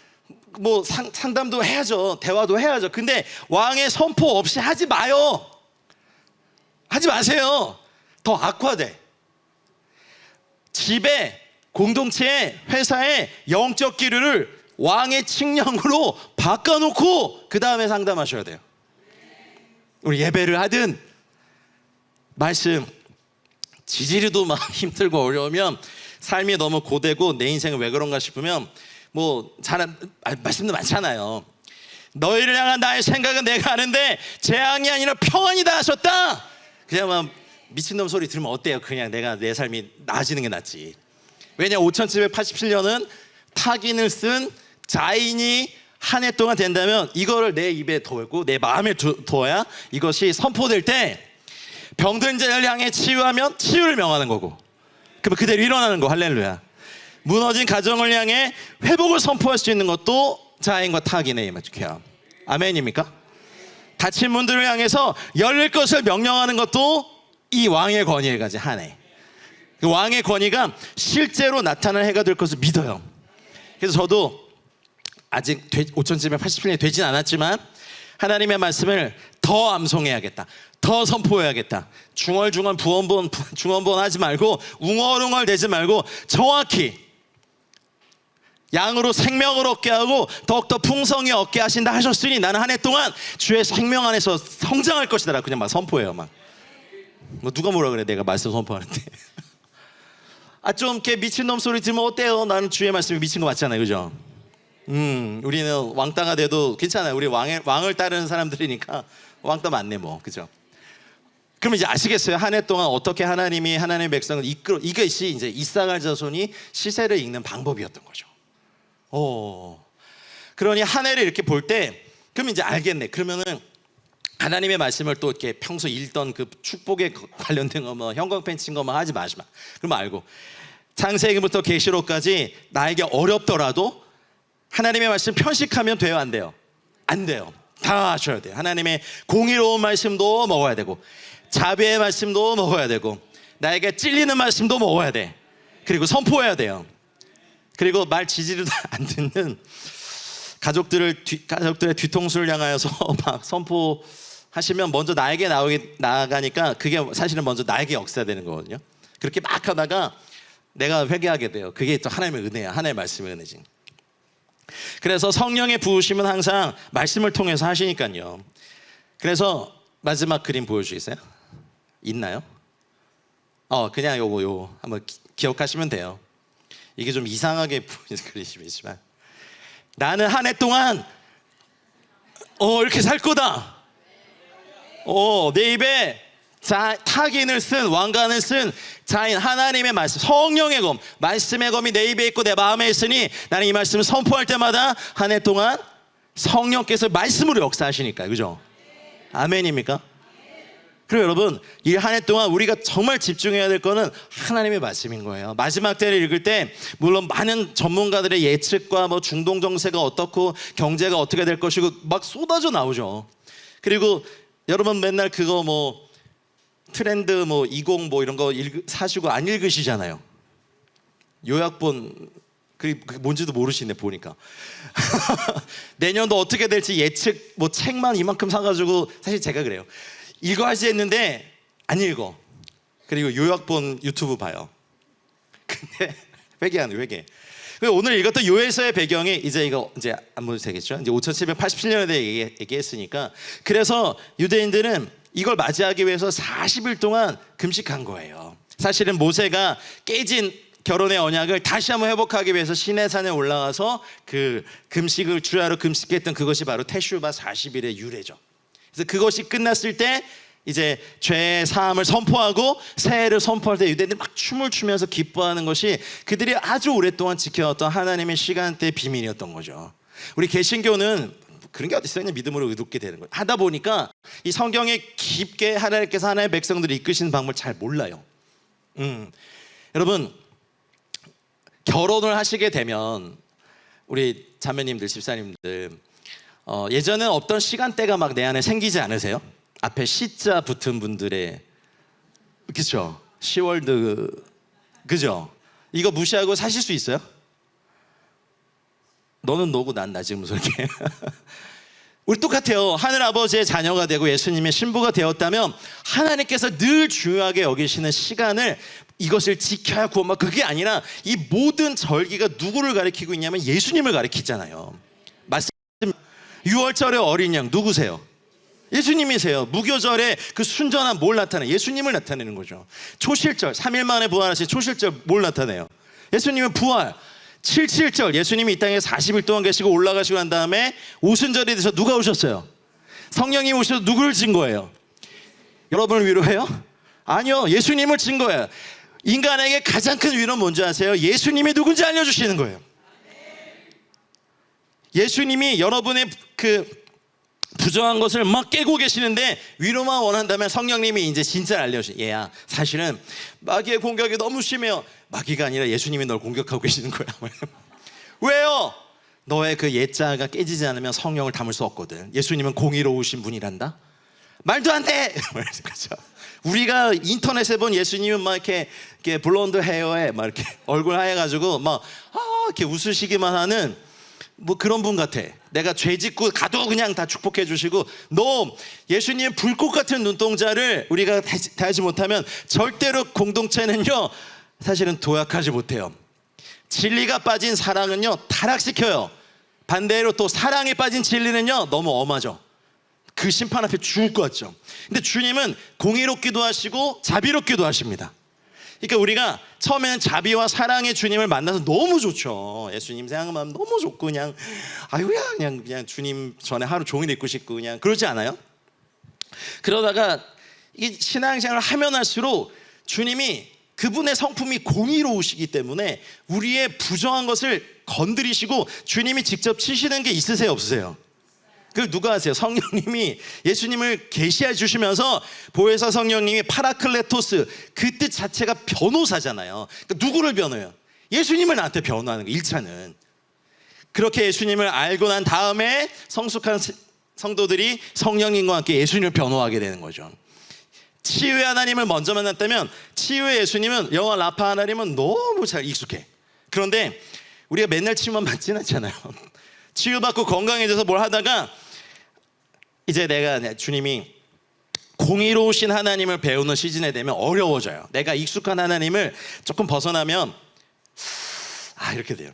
뭐 상담도 해야죠. 대화도 해야죠. 근데 왕의 선포 없이 하지 마요. 하지 마세요. 더 악화돼. 집에, 공동체에, 회사에 영적 기류를 왕의 칙령으로 바꿔놓고 그 다음에 상담하셔야 돼요. 우리 예배를 하든 말씀 지지리도 막 힘들고 어려우면, 삶이 너무 고되고 내 인생은 왜 그런가 싶으면 뭐 말씀도 많잖아요. 너희를 향한 나의 생각은 내가 아는데 재앙이 아니라 평안이다 하셨다. 그냥 막 미친놈 소리 들으면 어때요? 그냥 내 삶이 나아지는 게 낫지. 왜냐, 5787년은 타긴을 쓴 자인이 한 해 동안 된다면 이거를 내 입에 두고 내 마음에 두어야 이것이 선포될 때 병든 자를 향해 치유하면 치유를 명하는 거고, 그러면 그대로 일어나는 거. 할렐루야. 무너진 가정을 향해 회복을 선포할 수 있는 것도 자인과 타긴의 임하죠. 아멘입니까? 닫힌 문들을 향해서 열릴 것을 명령하는 것도 이 왕의 권위에 가지 한 해. 그 왕의 권위가 실제로 나타날 해가 될 것을 믿어요. 그래서 저도 아직 5787년이 되진 않았지만 하나님의 말씀을 더 암송해야겠다. 더 선포해야겠다. 중얼중얼 중언부언 하지 말고 웅얼웅얼 대지 말고 정확히 양으로 생명을 얻게 하고 더욱더 풍성히 얻게 하신다 하셨으니 나는 한 해 동안 주의 생명 안에서 성장할 것이다. 그냥 막 선포해요. 막 뭐 누가 뭐라 그래 내가 말씀 선포하는데 좀 이렇게 미친놈 소리 들으면 어때요? 나는 주의 말씀이 미친 거 맞잖아요. 그죠? 우리는 왕따가 돼도 괜찮아요. 우리 왕을 따르는 사람들이니까 왕따 맞네 뭐. 그죠? 그럼 이제 아시겠어요? 한 해 동안 어떻게 하나님이 하나님의 백성을 이것이 이제 이사갈 자손이 시세를 읽는 방법이었던 거죠. 그러니 한 해를 이렇게 볼 때 그럼 이제 알겠네. 그러면은 하나님의 말씀을 또 이렇게 평소 읽던 그 축복에 관련된 거 뭐 형광펜 친 거만 하지 마시마. 그럼 알고 창세기부터 계시록까지 나에게 어렵더라도 하나님의 말씀 편식하면 돼요, 안 돼요? 안 돼요. 다 하셔야 돼요. 하나님의 공의로운 말씀도 먹어야 되고 자비의 말씀도 먹어야 되고 나에게 찔리는 말씀도 먹어야 돼. 그리고 선포해야 돼요. 그리고 말 지지도 안 듣는 가족들의 뒤통수를 향하여서 막 선포하시면 먼저 나에게 나아가니까 그게 사실은 먼저 나에게 역사되는 거거든요. 그렇게 막 하다가 내가 회개하게 돼요. 그게 또 하나님의 은혜야. 하나님의 말씀의 은혜지. 그래서 성령의 부으심은 항상 말씀을 통해서 하시니까요. 그래서 마지막 그림 보여주겠어요? 있나요? 그냥 요거 한번 기억하시면 돼요. 이게 좀 이상하게 보이는 그림이지만 나는 한 해 동안 이렇게 살 거다. 내 입에 타긴을 쓴 왕관을 쓴 자인 하나님의 말씀, 성령의 검, 말씀의 검이 내 입에 있고 내 마음에 있으니 나는 이 말씀을 선포할 때마다 한 해 동안 성령께서 말씀으로 역사하시니까요. 그죠? 아멘입니까? 그리고 여러분, 이 한 해 동안 우리가 정말 집중해야 될 거는 하나님의 말씀인 거예요. 마지막 때를 읽을 때 물론 많은 전문가들의 예측과 뭐 중동 정세가 어떻고 경제가 어떻게 될 것이고 막 쏟아져 나오죠. 그리고 여러분 맨날 그거 뭐 트렌드 뭐 20 뭐 이런 거 사시고 안 읽으시잖아요. 요약본 그게 뭔지도 모르시네 보니까. 내년도 어떻게 될지 예측 뭐 책만 이만큼 사가지고 사실 제가 그래요. 읽어야지 했는데 안 읽어. 그리고 요약본 유튜브 봐요. 근데 회개하는 회개. 오늘 읽었던 요에서의 배경이 이제 안 보도 되겠죠? 이제 5787년에 대해 얘기했으니까. 그래서 유대인들은 이걸 맞이하기 위해서 40일 동안 금식한 거예요. 사실은 모세가 깨진 결혼의 언약을 다시 한번 회복하기 위해서 시내산에 올라가서 그 금식을 주야로 금식했던 그것이 바로 테슈바 40일의 유래죠. 그래서 그것이 끝났을 때 이제 죄 사함을 선포하고 새해를 선포할 때 유대인들이 막 춤을 추면서 기뻐하는 것이 그들이 아주 오랫동안 지켜왔던 하나님의 시간대의 비밀이었던 거죠. 우리 개신교는 그런 게 어디 있어요? 그냥 믿음으로 의롭게 되는 거예요. 하다 보니까 이 성경에 깊게 하나님께서 하나님의 백성들을 이끄시는 방법을 잘 몰라요. 여러분, 결혼을 하시게 되면 우리 자매님들, 집사님들 예전에는 없던 시간대가 막 내 안에 생기지 않으세요? 앞에 시자 붙은 분들의 그렇죠? 시월드 그죠? 이거 무시하고 사실 수 있어요? 너는 너고 난 나지 무슨 이렇게 우리 똑같아요. 하늘 아버지의 자녀가 되고 예수님의 신부가 되었다면 하나님께서 늘 중요하게 여기시는 시간을 이것을 지켜야 구원받. 그게 아니라 이 모든 절기가 누구를 가리키고 있냐면 예수님을 가리키잖아요. 맞습니다. 6월절의 어린 양 누구세요? 예수님이세요. 무교절에 그 순전한 뭘 나타내요? 예수님을 나타내는 거죠. 초실절 3일 만에 부활하신 초실절 뭘 나타내요? 예수님의 부활. 77절 예수님이 이 땅에 40일 동안 계시고 올라가시고 난 다음에 오순절이 돼서 누가 오셨어요? 성령이 오셔서 누구를 진 거예요? 여러분을 위로해요? 아니요, 예수님을 진 거예요. 인간에게 가장 큰 위로는 뭔지 아세요? 예수님이 누군지 알려주시는 거예요. 예수님이 여러분의 그 부정한 것을 막 깨고 계시는데 위로만 원한다면 성령님이 이제 진짜를 알려주세요. 얘야, 사실은 마귀의 공격이 너무 심해요. 마귀가 아니라 예수님이 널 공격하고 계시는 거야. 왜요? 너의 그 옛자가 깨지지 않으면 성령을 담을 수 없거든. 예수님은 공의로우신 분이란다. 말도 안 돼. 그렇죠. 우리가 인터넷에 본 예수님은 막 이렇게 블론드 헤어에 막 이렇게 얼굴 하얘가지고 막 이렇게 웃으시기만 하는 뭐 그런 분 같아. 내가 죄 짓고 가도 그냥 다 축복해 주시고, 너 예수님 불꽃 같은 눈동자를 우리가 다하지 못하면 절대로 공동체는요 사실은 도약하지 못해요. 진리가 빠진 사랑은요 타락시켜요. 반대로 또 사랑에 빠진 진리는요 너무 엄하죠. 그 심판 앞에 죽을 것 같죠. 근데 주님은 공의롭기도 하시고 자비롭기도 하십니다. 그러니까 우리가 처음에는 자비와 사랑의 주님을 만나서 너무 좋죠. 예수님 생각하면 너무 좋고 그냥 아유야 그냥 주님 전에 하루 종일 있고 싶고 그냥 그러지 않아요? 그러다가 이 신앙생활을 하면 할수록 주님이 그분의 성품이 공의로우시기 때문에 우리의 부정한 것을 건드리시고 주님이 직접 치시는 게 있으세요, 없으세요? 그걸 누가 아세요? 성령님이 예수님을 계시해 주시면서 보혜사 성령님이 파라클레토스, 그 뜻 자체가 변호사잖아요. 그러니까 누구를 변호해요? 예수님을 나한테 변호하는 거 1차는. 그렇게 예수님을 알고 난 다음에 성숙한 성도들이 성령님과 함께 예수님을 변호하게 되는 거죠. 치유의 하나님을 먼저 만났다면 치유의 예수님은 여호와 라파 하나님은 너무 잘 익숙해. 그런데 우리가 맨날 치유만 받지는 않잖아요. 치유받고 건강해져서 뭘 하다가 이제 내가 주님이 공의로우신 하나님을 배우는 시즌에 되면 어려워져요. 내가 익숙한 하나님을 조금 벗어나면 이렇게 돼요.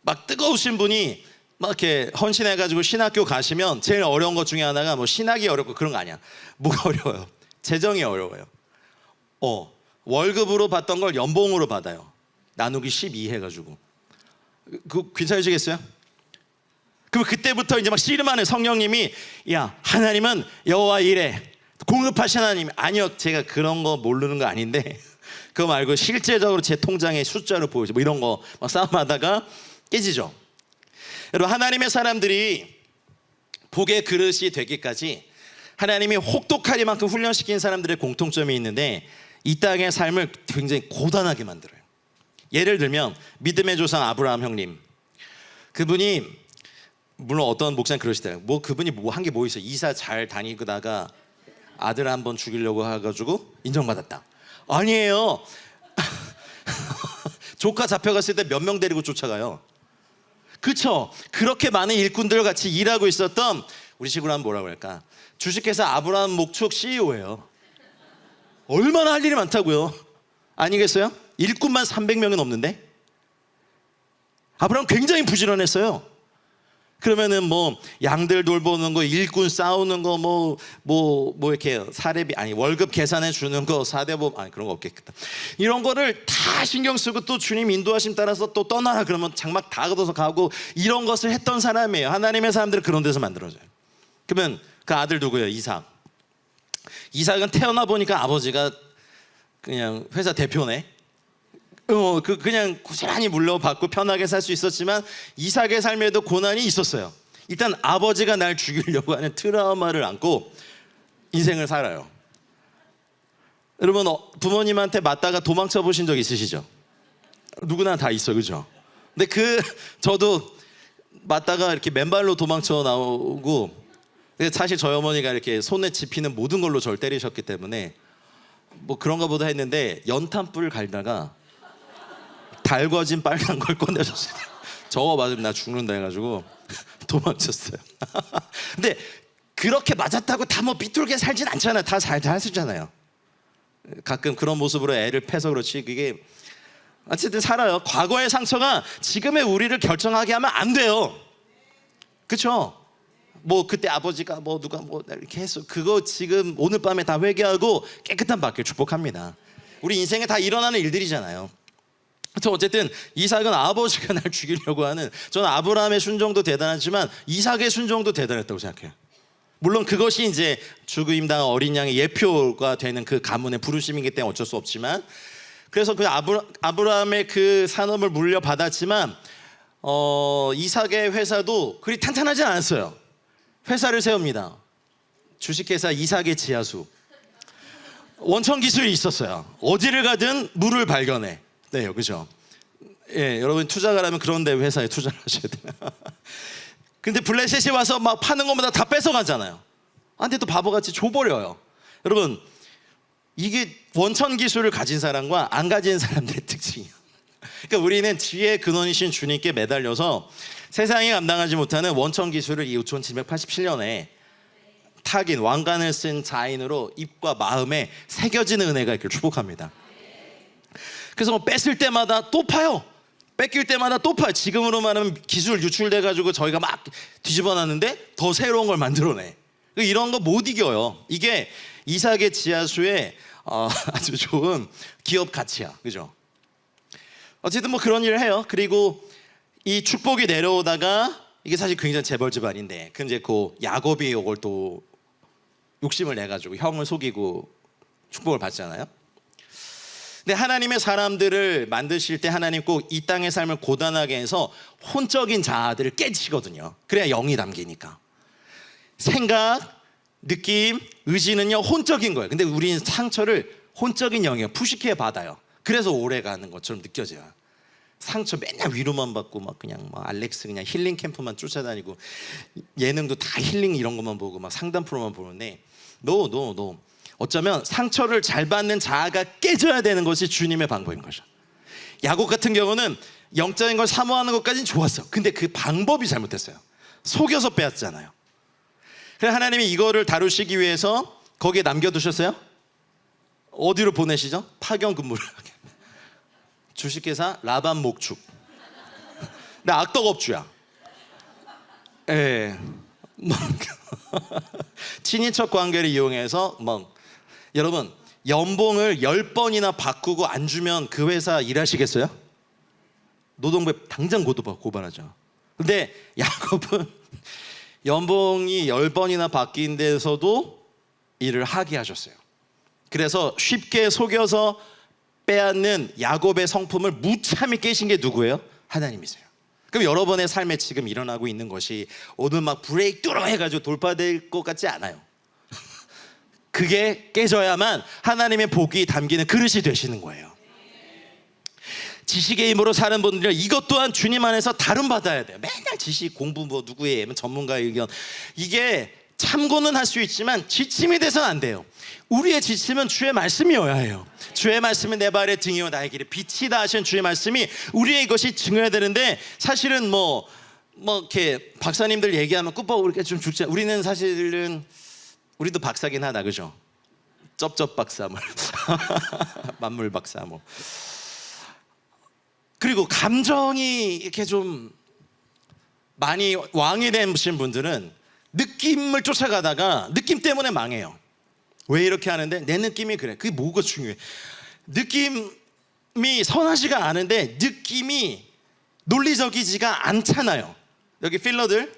막 뜨거우신 분이 막 이렇게 헌신해가지고 신학교 가시면 제일 어려운 것 중에 하나가 뭐 신학이 어렵고 그런 거 아니야. 뭐가 어려워요? 재정이 어려워요. 월급으로 받던 걸 연봉으로 받아요. 나누기 12 해가지고. 그 괜찮으시겠어요? 그럼 그때부터 이제 막 씨름하는 성령님이 야, 하나님은 여호와 이레 공급하신 하나님. 아니요, 제가 그런 거 모르는 거 아닌데 그거 말고 실제적으로 제 통장에 숫자를 보여줘. 뭐 이런 거 막 싸움하다가 깨지죠. 여러분, 하나님의 사람들이 복의 그릇이 되기까지 하나님이 혹독하리만큼 훈련시킨 사람들의 공통점이 있는데 이 땅의 삶을 굉장히 고단하게 만들어요. 예를 들면 믿음의 조상 아브라함 형님, 그분이 물론 어떤 목사님 그러시대요. 뭐 그분이 뭐 한 게 뭐 있어? 이사 잘 다니다가 아들 한번 죽이려고 해가지고 인정받았다. 아니에요. 조카 잡혀갔을 때 몇 명 데리고 쫓아가요. 그렇죠? 그렇게 많은 일꾼들과 같이 일하고 있었던, 우리 식으로 하면 뭐라고 할까? 주식회사 아브라함 목축 CEO예요. 얼마나 할 일이 많다고요. 아니겠어요? 일꾼만 300명은 넘는데 아브라함 굉장히 부지런했어요. 그러면은 뭐 양들 돌보는 거, 일꾼 싸우는 거, 뭐 이렇게 사례비 아니 월급 계산해 주는 거, 사대보 아니 그런 거 없겠다. 이런 거를 다 신경 쓰고 또 주님 인도하심 따라서 또 떠나라 그러면 장막 다 걷어서 가고 이런 것을 했던 사람이에요. 하나님의 사람들은 그런 데서 만들어져요. 그러면 그 아들 누구예요? 이삭. 이삭은 태어나 보니까 아버지가 그냥 회사 대표네. 그냥 고스란히 물려받고 편하게 살 수 있었지만 이삭의 삶에도 고난이 있었어요. 일단 아버지가 날 죽이려고 하는 트라우마를 안고 인생을 살아요. 여러분, 부모님한테 맞다가 도망쳐 보신 적 있으시죠? 누구나 다 있어, 그죠? 근데 저도 맞다가 이렇게 맨발로 도망쳐 나오고, 사실 저희 어머니가 이렇게 손에 집히는 모든 걸로 저를 때리셨기 때문에 뭐 그런가 보다 했는데 연탄불 갈다가 달궈진 빨간 걸 꺼내줬어요. 저거 맞으면 나 죽는다 해가지고 도망쳤어요. 근데 그렇게 맞았다고 다 뭐 비뚤게 살진 않잖아요. 다 잘 쓰잖아요. 가끔 그런 모습으로 애를 패서 그렇지 그게 어쨌든 살아요. 과거의 상처가 지금의 우리를 결정하게 하면 안 돼요. 그렇죠? 뭐 그때 아버지가 뭐 누가 뭐 이렇게 했어. 그거 지금 오늘 밤에 다 회개하고 깨끗한 받길 축복합니다. 우리 인생에 다 일어나는 일들이잖아요. 어쨌든 이삭은 아버지가 날 죽이려고 하는, 저는 아브라함의 순종도 대단하지만 이삭의 순종도 대단했다고 생각해요. 물론 그것이 이제 죽임 당한 어린 양의 예표가 되는 그 가문의 부르심이기 때문에 어쩔 수 없지만, 그래서 그 아브라함의 그 산업을 물려받았지만 이삭의 회사도 그리 탄탄하지 않았어요. 회사를 세웁니다. 주식회사 이삭의 지하수. 원천 기술이 있었어요. 어디를 가든 물을 발견해. 네, 그죠? 예, 여러분 투자가라면 그런 데 회사에 투자를 하셔야 돼요. 근데 블레셋이 와서 막 파는 것마다 다 뺏어가잖아요. 근데 또 바보같이 줘버려요. 여러분, 이게 원천 기술을 가진 사람과 안 가진 사람들의 특징이에요. 그러니까 우리는 지혜의 근원이신 주님께 매달려서 세상이 감당하지 못하는 원천 기술을 이 5787년에 타긴 왕관을 쓴 자인으로 입과 마음에 새겨지는 은혜가 있기를 축복합니다. 그래서 뭐 뺏을 때마다 또 파요. 뺏길 때마다 또 파요. 지금으로 말하면 기술 유출돼가지고 저희가 막 뒤집어놨는데 더 새로운 걸 만들어내. 이런 거 못 이겨요. 이게 이삭의 지하수의 아주 좋은 기업 가치야, 그죠? 어쨌든 뭐 그런 일을 해요. 그리고 이 축복이 내려오다가 이게 사실 굉장히 재벌 집안인데, 근데 그 야곱이 이걸 또 욕심을 내가지고 형을 속이고 축복을 받잖아요. 근데 하나님의 사람들을 만드실 때 하나님 꼭 이 땅의 삶을 고단하게 해서 혼적인 자아들을 깨치거든요. 그래야 영이 담기니까. 생각, 느낌, 의지는요 혼적인 거예요. 근데 우리는 상처를 혼적인 영역, 푸시케 받아요. 그래서 오래 가는 것처럼 느껴져요. 상처 맨날 위로만 받고 막 그냥 막 알렉스 그냥 힐링 캠프만 쫓아다니고 예능도 다 힐링 이런 것만 보고 막 상담 프로만 보는데 no. 어쩌면 상처를 잘 받는 자아가 깨져야 되는 것이 주님의 방법인 거죠. 야곱 같은 경우는 영적인 걸 사모하는 것까지는 좋았어. 근데 그 방법이 잘못됐어요. 속여서 빼앗잖아요. 그래서 하나님이 이거를 다루시기 위해서 거기에 남겨두셨어요. 어디로 보내시죠? 파견 근무를 하게. 주식회사 라반 목축. 나 악덕업주야. 예. 친인척 관계를 이용해서 여러분 연봉을 10번이나 바꾸고 안 주면 그 회사 일하시겠어요? 노동부에 당장 고발하죠. 근데 야곱은 연봉이 10번이나 바뀐 데서도 일을 하게 하셨어요. 그래서 쉽게 속여서 빼앗는 야곱의 성품을 무참히 깨신 게 누구예요? 하나님이세요. 그럼 여러분의 삶에 지금 일어나고 있는 것이 오늘 막 브레이크 뚫어 해가지고 돌파될 것 같지 않아요. 그게 깨져야만 하나님의 복이 담기는 그릇이 되시는 거예요. 지식의 힘으로 사는 분들은 이것 또한 주님 안에서 다름받아야 돼요. 맨날 지식 공부 누구의 전문가의 의견 이게 참고는 할 수 있지만 지침이 돼서는 안 돼요. 우리의 지침은 주의 말씀이어야 해요. 주의 말씀은 내 발의 등이요 나의 길의 빛이다 하신 주의 말씀이 우리의 것이 증거해야 되는데 사실은 뭐 이렇게 박사님들 얘기하면 끝보고 이렇게 좀 죽지. 우리는 사실은 우리도 박사긴 하다, 그죠? 쩝쩝 박사, 만물 박사 그리고 감정이 이렇게 좀 많이 왕이 되신 분들은 느낌을 쫓아가다가 느낌 때문에 망해요. 왜 이렇게 하는데 내 느낌이 그래. 그게 뭐가 중요해? 느낌이 선하지가 않은데 느낌이 논리적이지가 않잖아요. 여기 필러들,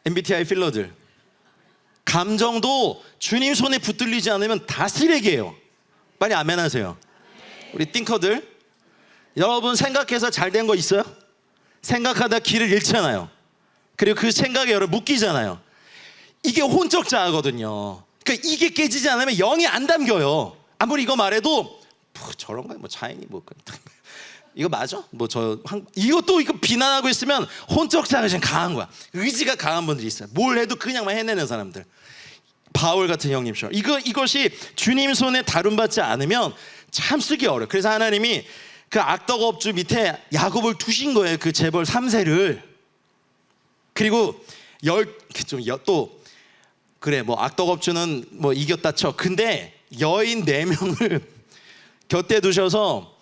MBTI 필러들, 감정도 주님 손에 붙들리지 않으면 다 쓰레기예요. 빨리 아멘 하세요. 우리 띵커들, 여러분 생각해서 잘 된 거 있어요? 생각하다 길을 잃잖아요. 그리고 그 생각에 여러분 묶이잖아요. 이게 혼적 자아거든요. 그러니까 이게 깨지지 않으면 영이 안 담겨요. 아무리 이거 말해도 저런 거야 차이니 이거 맞아? 이것도 이거 비난하고 있으면 혼적 자아가 좀 강한 거야. 의지가 강한 분들이 있어요. 뭘 해도 그냥만 해내는 사람들. 바울 같은 형님처럼 이것이 주님 손에 다룸받지 않으면 참 쓰기 어려워. 그래서 하나님이 그 악덕업주 밑에 야곱을 두신 거예요. 그 재벌 3세를. 그리고 악덕업주는 이겼다 쳐. 근데 여인 4명을 곁에 두셔서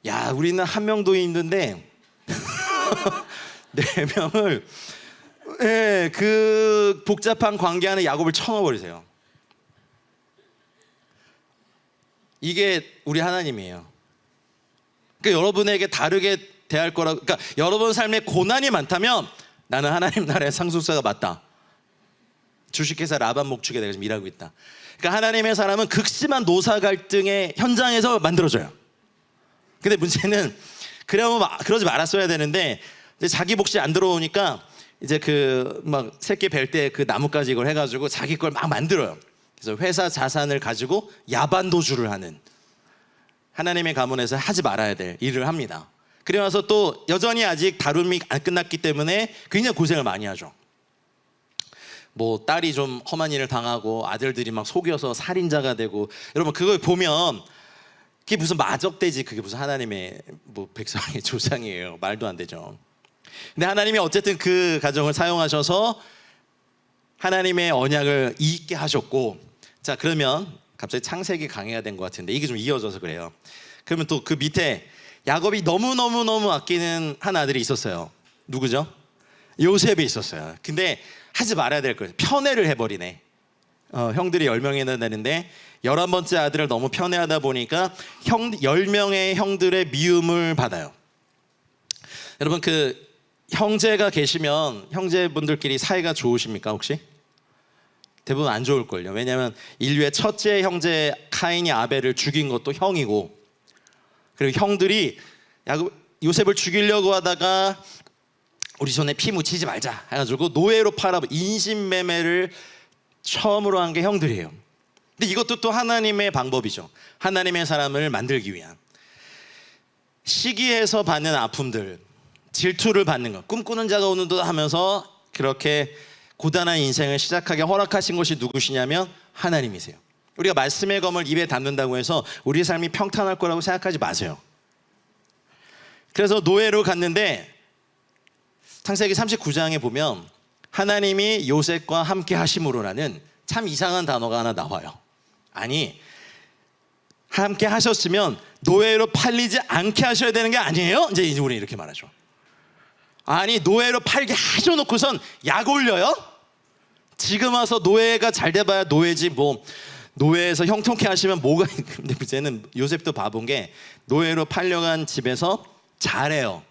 야 우리는 한 명도 힘든데 4명을 그 복잡한 관계 안에 야곱을 쳐넣어버리세요. 이게 우리 하나님이에요. 그러니까 여러분에게 다르게 대할 거라고. 그러니까 여러분 삶에 고난이 많다면 나는 하나님 나라의 상속자가 맞다. 주식회사 라반 목축에 내가 지금 일하고 있다. 그러니까 하나님의 사람은 극심한 노사 갈등의 현장에서 만들어져요. 근데 문제는 그러지 말았어야 되는데 이제 자기 몫이 안 들어오니까 이제 새끼 뵐 때 그 나뭇가지 이걸 해가지고 자기 걸 막 만들어요. 그래서 회사 자산을 가지고 야반도주를 하는, 하나님의 가문에서 하지 말아야 될 일을 합니다. 그리고 나서 또 여전히 아직 다룸이 안 끝났기 때문에 굉장히 고생을 많이 하죠. 딸이 좀 험한 일을 당하고 아들들이 막 속여서 살인자가 되고. 여러분 그걸 보면 그게 무슨 마적대지, 그게 무슨 하나님의 백성의 조상이에요. 말도 안 되죠. 근데 하나님이 어쨌든 그 가정을 사용하셔서 하나님의 언약을 잊게 하셨고. 자, 그러면 갑자기 창세기 강해야 된 것 같은데 이게 좀 이어져서 그래요. 그러면 또 그 밑에 야곱이 너무너무 아끼는 한 아들이 있었어요. 누구죠? 요셉이 있었어요. 근데 하지 말아야 될 거예요. 편애를 해버리네. 형들이 10명이나 되는데 11번째 아들을 너무 편애하다 보니까 10명의 형들의 미움을 받아요. 여러분 그 형제가 계시면 형제분들끼리 사이가 좋으십니까 혹시? 대부분 안 좋을걸요. 왜냐하면 인류의 첫째 형제 카인이 아벨을 죽인 것도 형이고, 그리고 형들이 요셉을 죽이려고 하다가 우리 손에 피 묻히지 말자 해가지고 노예로 팔아 인신매매를 처음으로 한 게 형들이에요. 근데 이것도 또 하나님의 방법이죠. 하나님의 사람을 만들기 위한. 시기에서 받는 아픔들, 질투를 받는 것, 꿈꾸는 자가 오는도 하면서 그렇게 고단한 인생을 시작하게 허락하신 것이 누구시냐면 하나님이세요. 우리가 말씀의 검을 입에 담는다고 해서 우리 삶이 평탄할 거라고 생각하지 마세요. 그래서 노예로 갔는데 창세기 39장에 보면 하나님이 요셉과 함께 하심으로라는 참 이상한 단어가 하나 나와요. 아니, 함께 하셨으면 노예로 팔리지 않게 하셔야 되는 게 아니에요? 이제 우리 이렇게 말하죠. 아니, 노예로 팔게 하셔놓고선 약 올려요? 지금 와서 노예가 잘 돼봐야 노예지 뭐 노예에서 형통케 하시면 뭐가. 근데 문제는 요셉도 바본 게 노예로 팔려간 집에서 잘해요.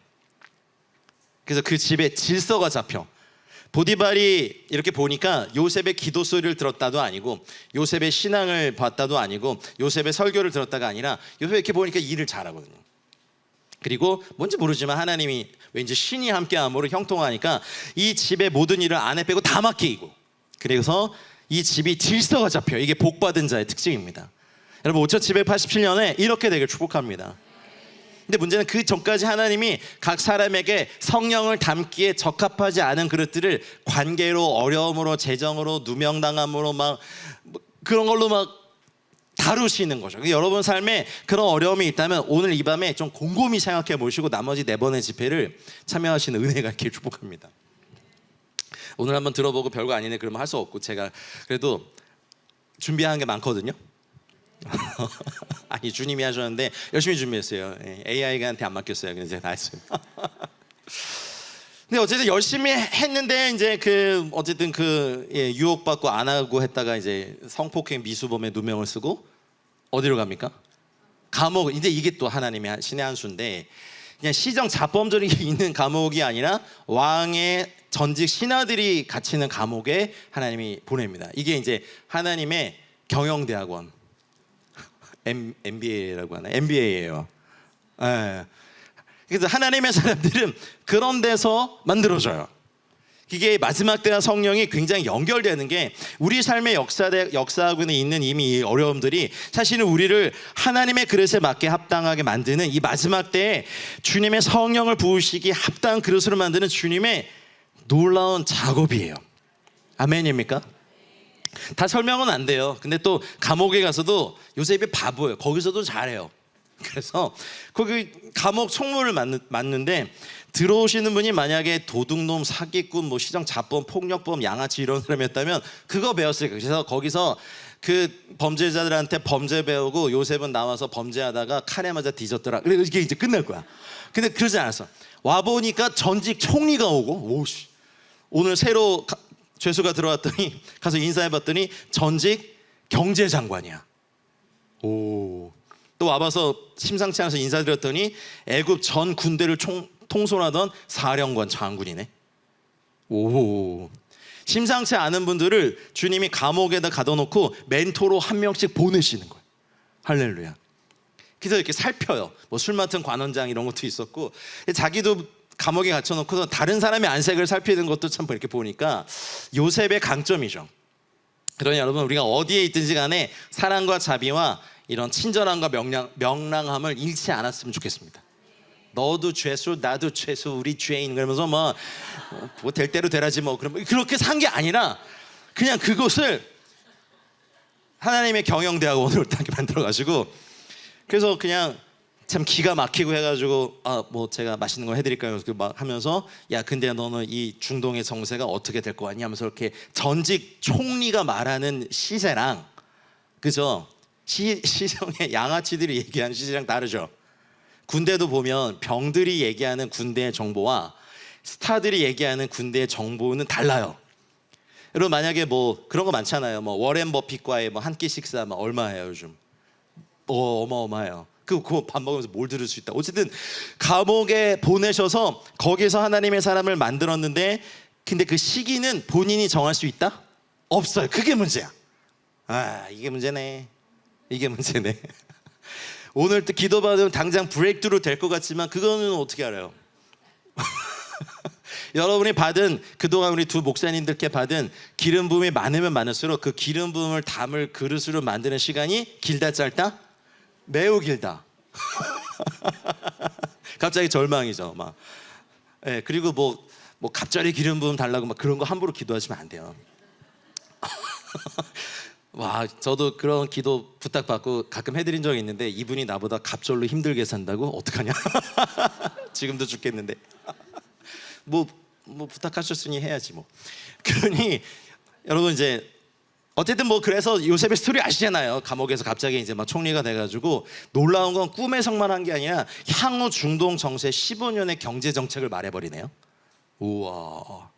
그래서 그 집에 질서가 잡혀. 보디발이 이렇게 보니까 요셉의 기도 소리를 들었다도 아니고 요셉의 신앙을 봤다도 아니고 요셉의 설교를 들었다가 아니라 요셉이 이렇게 보니까 일을 잘하거든요. 그리고 뭔지 모르지만 하나님이 왠지 신이 함께함으로 형통하니까 이 집의 모든 일을 아내 빼고 다 맡기고, 그래서 이 집이 질서가 잡혀요. 이게 복받은 자의 특징입니다. 여러분 5787년에 이렇게 되길 축복합니다. 근데 문제는 그 전까지 하나님이 각 사람에게 성령을 담기에 적합하지 않은 그릇들을 관계로, 어려움으로, 재정으로, 누명당함으로 막 그런 걸로 막 다루시는 거죠. 여러분 삶에 그런 어려움이 있다면 오늘 이 밤에 좀 곰곰이 생각해 보시고 나머지 4번의 집회를 참여하시는 은혜가 있길 축복합니다. 오늘 한번 들어보고 별거 아니네 그러면 할 수 없고, 제가 그래도 준비한 게 많거든요. 아니, 주님이 하셨는데 열심히 준비했어요. AI가 한테 안 맡겼어요. 그래서 제가 다 했어요. 근데 어쨌든 열심히 했는데 이제 어쨌든 유혹받고 안 하고 했다가 이제 성폭행 미수범의 누명을 쓰고 어디로 갑니까? 감옥. 이제 이게 또 하나님의 신의 한 수인데, 그냥 시정 자범절이 있는 감옥이 아니라 왕의 전직 신하들이 갇히는 감옥에 하나님이 보냅니다. 이게 이제 하나님의 경영대학원, MBA라고 하나? MBA예요. 예. 그래서 하나님의 사람들은 그런 데서 만들어져요. 이게 마지막 때와 성령이 굉장히 연결되는 게 우리 삶의 역사하고 있는 이미 이 어려움들이 사실은 우리를 하나님의 그릇에 맞게 합당하게 만드는 이 마지막 때에 주님의 성령을 부으시기 합당한 그릇으로 만드는 주님의 놀라운 작업이에요. 아멘입니까? 다 설명은 안 돼요. 근데 또 감옥에 가서도 요셉이 바보예요. 거기서도 잘해요. 그래서 거기 감옥 총무를 맡는데 들어오시는 분이 만약에 도둑놈, 사기꾼, 뭐 시정 자범, 폭력범, 양아치 이런 사람이었다면 그거 배웠어요. 그래서 거기서 그 범죄자들한테 범죄 배우고 요셉은 나와서 범죄하다가 칼에 맞아 뒤졌더라. 그래서 이게 이제 끝날 거야. 근데 그러지 않았어. 와 보니까 전직 총리가 오고, 오씨, 오늘 새로 죄수가 들어왔더니 가서 인사해봤더니 전직 경제장관이야. 오. 또 와봐서 심상치 않아서 인사드렸더니 애굽 전 군대를 통솔하던 사령관 장군이네. 오. 심상치 않은 분들을 주님이 감옥에다 가둬놓고 멘토로 한 명씩 보내시는 거예요. 할렐루야. 그래서 이렇게 살펴요. 뭐 술 맡은 관원장 이런 것도 있었고, 자기도 감옥에 갇혀놓고 다른 사람의 안색을 살피는 것도 참 이렇게 보니까 요셉의 강점이죠. 그러니 여러분, 우리가 어디에 있든지 간에 사랑과 자비와 이런 친절함과 명랑함을 잃지 않았으면 좋겠습니다. 너도 죄수, 나도 죄수, 우리 죄인 그러면서 뭐 될 대로 되라지 뭐 그렇게 산 게 아니라 그냥 그것을 하나님의 경영대학원으로 딱 만들어가지고, 그래서 그냥 참 기가 막히고 해가지고 뭐 제가 맛있는 거 해드릴까요? 막 하면서 야 근데 너는 이 중동의 정세가 어떻게 될 거 같냐 하면서 이렇게 전직 총리가 말하는 시세랑 그죠? 시정의 양아치들이 얘기하는 시세랑 다르죠. 군대도 보면 병들이 얘기하는 군대의 정보와 스타들이 얘기하는 군대의 정보는 달라요. 여러분 만약에 뭐 그런 거 많잖아요. 뭐 워렌 버핏과의 뭐 한 끼 식사 막 얼마예요 요즘? 어마어마해요. 그거 밥 먹으면서 뭘 들을 수 있다. 어쨌든 감옥에 보내셔서 거기서 하나님의 사람을 만들었는데, 근데 그 시기는 본인이 정할 수 있다? 없어요. 그게 문제야. 이게 문제네. 이게 문제네. 오늘 또 기도받으면 당장 브레이크트루 될 것 같지만 그거는 어떻게 알아요? 여러분이 받은 그동안 우리 두 목사님들께 받은 기름 부음이 많으면 많을수록 그 기름 부음을 담을 그릇으로 만드는 시간이 길다 짧다? 매우 길다. 갑자기 절망이죠. 막. 예, 그리고 뭐 갑자기 기름 부음 달라고 막 그런 거 함부로 기도하시면 안 돼요. 와, 저도 그런 기도 부탁받고 가끔 해드린 적이 있는데 이분이 나보다 갑절로 힘들게 산다고? 어떡하냐? 지금도 죽겠는데. 뭐 부탁하셨으니 해야지 뭐. 그러니 여러분 이제 어쨌든 뭐 그래서 요셉의 스토리 아시잖아요. 감옥에서 갑자기 이제 막 총리가 돼가지고 놀라운 건 꿈의 성만한 게 아니라 향후 중동 정세 15년의 경제 정책을 말해버리네요. 우와.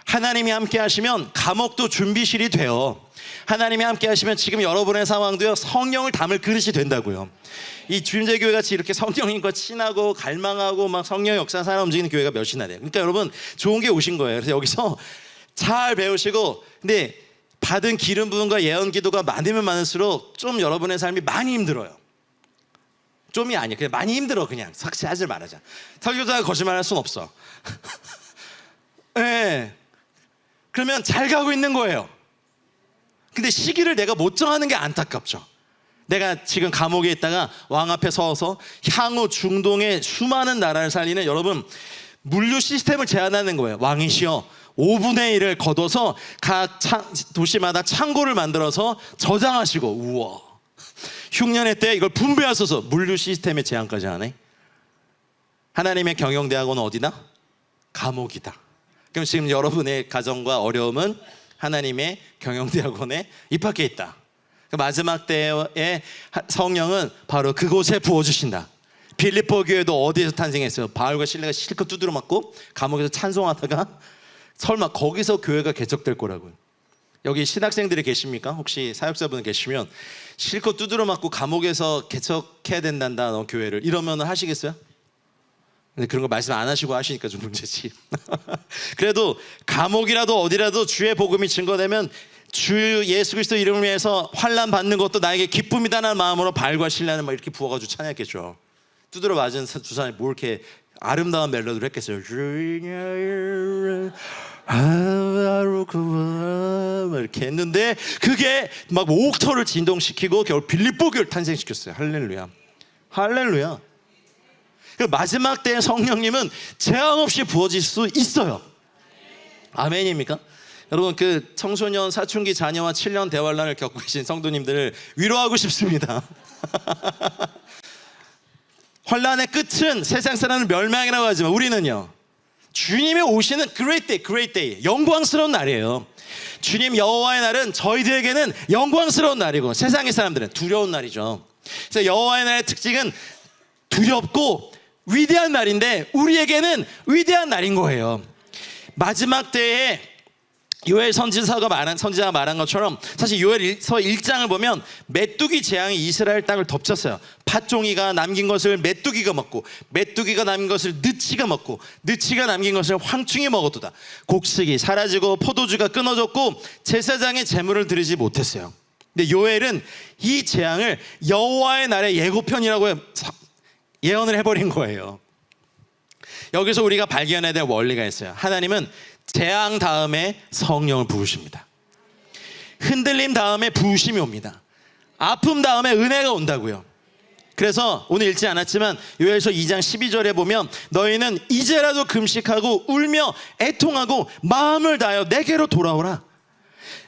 하나님이 함께 하시면 감옥도 준비실이 돼요. 하나님이 함께 하시면 지금 여러분의 상황도요 성령을 담을 그릇이 된다고요. 이 주임제교회 같이 이렇게 성령님과 친하고 갈망하고 막 성령 역사 살아 움직이는 교회가 몇이나 돼요. 그러니까 여러분 좋은 게 오신 거예요. 그래서 여기서 잘 배우시고, 근데 받은 기름 부음과 예언 기도가 많으면 많을수록 좀 여러분의 삶이 많이 힘들어요. 좀이 아니야, 그냥 많이 힘들어. 그냥 삭제하지 말아자. 설교자가 거짓말할 순 없어. 네. 그러면 잘 가고 있는 거예요. 근데 시기를 내가 못 정하는 게 안타깝죠. 내가 지금 감옥에 있다가 왕 앞에 서서 향후 중동의 수많은 나라를 살리는, 여러분 물류 시스템을 제안하는 거예요. 왕이시여 5분의 1을 거둬서 각 도시마다 창고를 만들어서 저장하시고, 우와, 흉년의 때 이걸 분배하소서. 물류 시스템의 제안까지 하네. 하나님의 경영대학원은 어디다? 감옥이다. 그럼 지금 여러분의 가정과 어려움은 하나님의 경영대학원에 입학해 있다. 마지막 때의 성령은 바로 그곳에 부어주신다. 빌립보 교회도 어디에서 탄생했어요? 바울과 실레가 실컷 두드려 맞고 감옥에서 찬송하다가 설마 거기서 교회가 개척될 거라고요. 여기 신학생들이 계십니까? 혹시 사역자분 계시면 실컷 두드려 맞고 감옥에서 개척해야 된단다 너 교회를, 이러면 하시겠어요? 근데 그런 거 말씀 안 하시고 하시니까 좀 문제지. 그래도 감옥이라도 어디라도 주의 복음이 증거되면 주 예수 그리스도 이름을 위해서 환난 받는 것도 나에게 기쁨이다라는 마음으로 발과 신뢰는 막 이렇게 부어가지고 찬양했겠죠. 두드려 맞은 두 사람이 뭐 이렇게 아름다운 멜로디를 했겠어요. 이렇게 했는데 그게 막 옥터를 진동시키고 겨우 빌립보 교회를 탄생시켰어요. 할렐루야, 할렐루야. 그 마지막 때의 성령님은 제한 없이 부어질 수 있어요. 아멘입니까? 여러분, 그 청소년 사춘기 자녀와 7년 대환란을 겪고 계신 성도님들을 위로하고 싶습니다. 환란의 끝은 세상 사람은 멸망이라고 하지만 우리는요, 주님이 오시는 great day, great day, 영광스러운 날이에요. 주님 여호와의 날은 저희들에게는 영광스러운 날이고 세상의 사람들은 두려운 날이죠. 그래서 여호와의 날의 특징은 두렵고 위대한 날인데 우리에게는 위대한 날인 거예요. 마지막 때에 요엘 선지자가 말한 것처럼 사실 요엘서 1장을 보면 메뚜기 재앙이 이스라엘 땅을 덮쳤어요. 팥종이가 남긴 것을 메뚜기가 먹고, 메뚜기가 남긴 것을 느치가 먹고, 느치가 남긴 것을 황충이 먹었도다. 곡식이 사라지고 포도주가 끊어졌고 제사장의 제물을 드리지 못했어요. 근데 요엘은 이 재앙을 여호와의 날의 예고편이라고 예언을 해버린 거예요. 여기서 우리가 발견해야 될 원리가 있어요. 하나님은 재앙 다음에 성령을 부으십니다. 흔들림 다음에 부으심이 옵니다. 아픔 다음에 은혜가 온다고요. 그래서 오늘 읽지 않았지만 요엘서 2장 12절에 보면 너희는 이제라도 금식하고 울며 애통하고 마음을 다하여 내게로 돌아오라.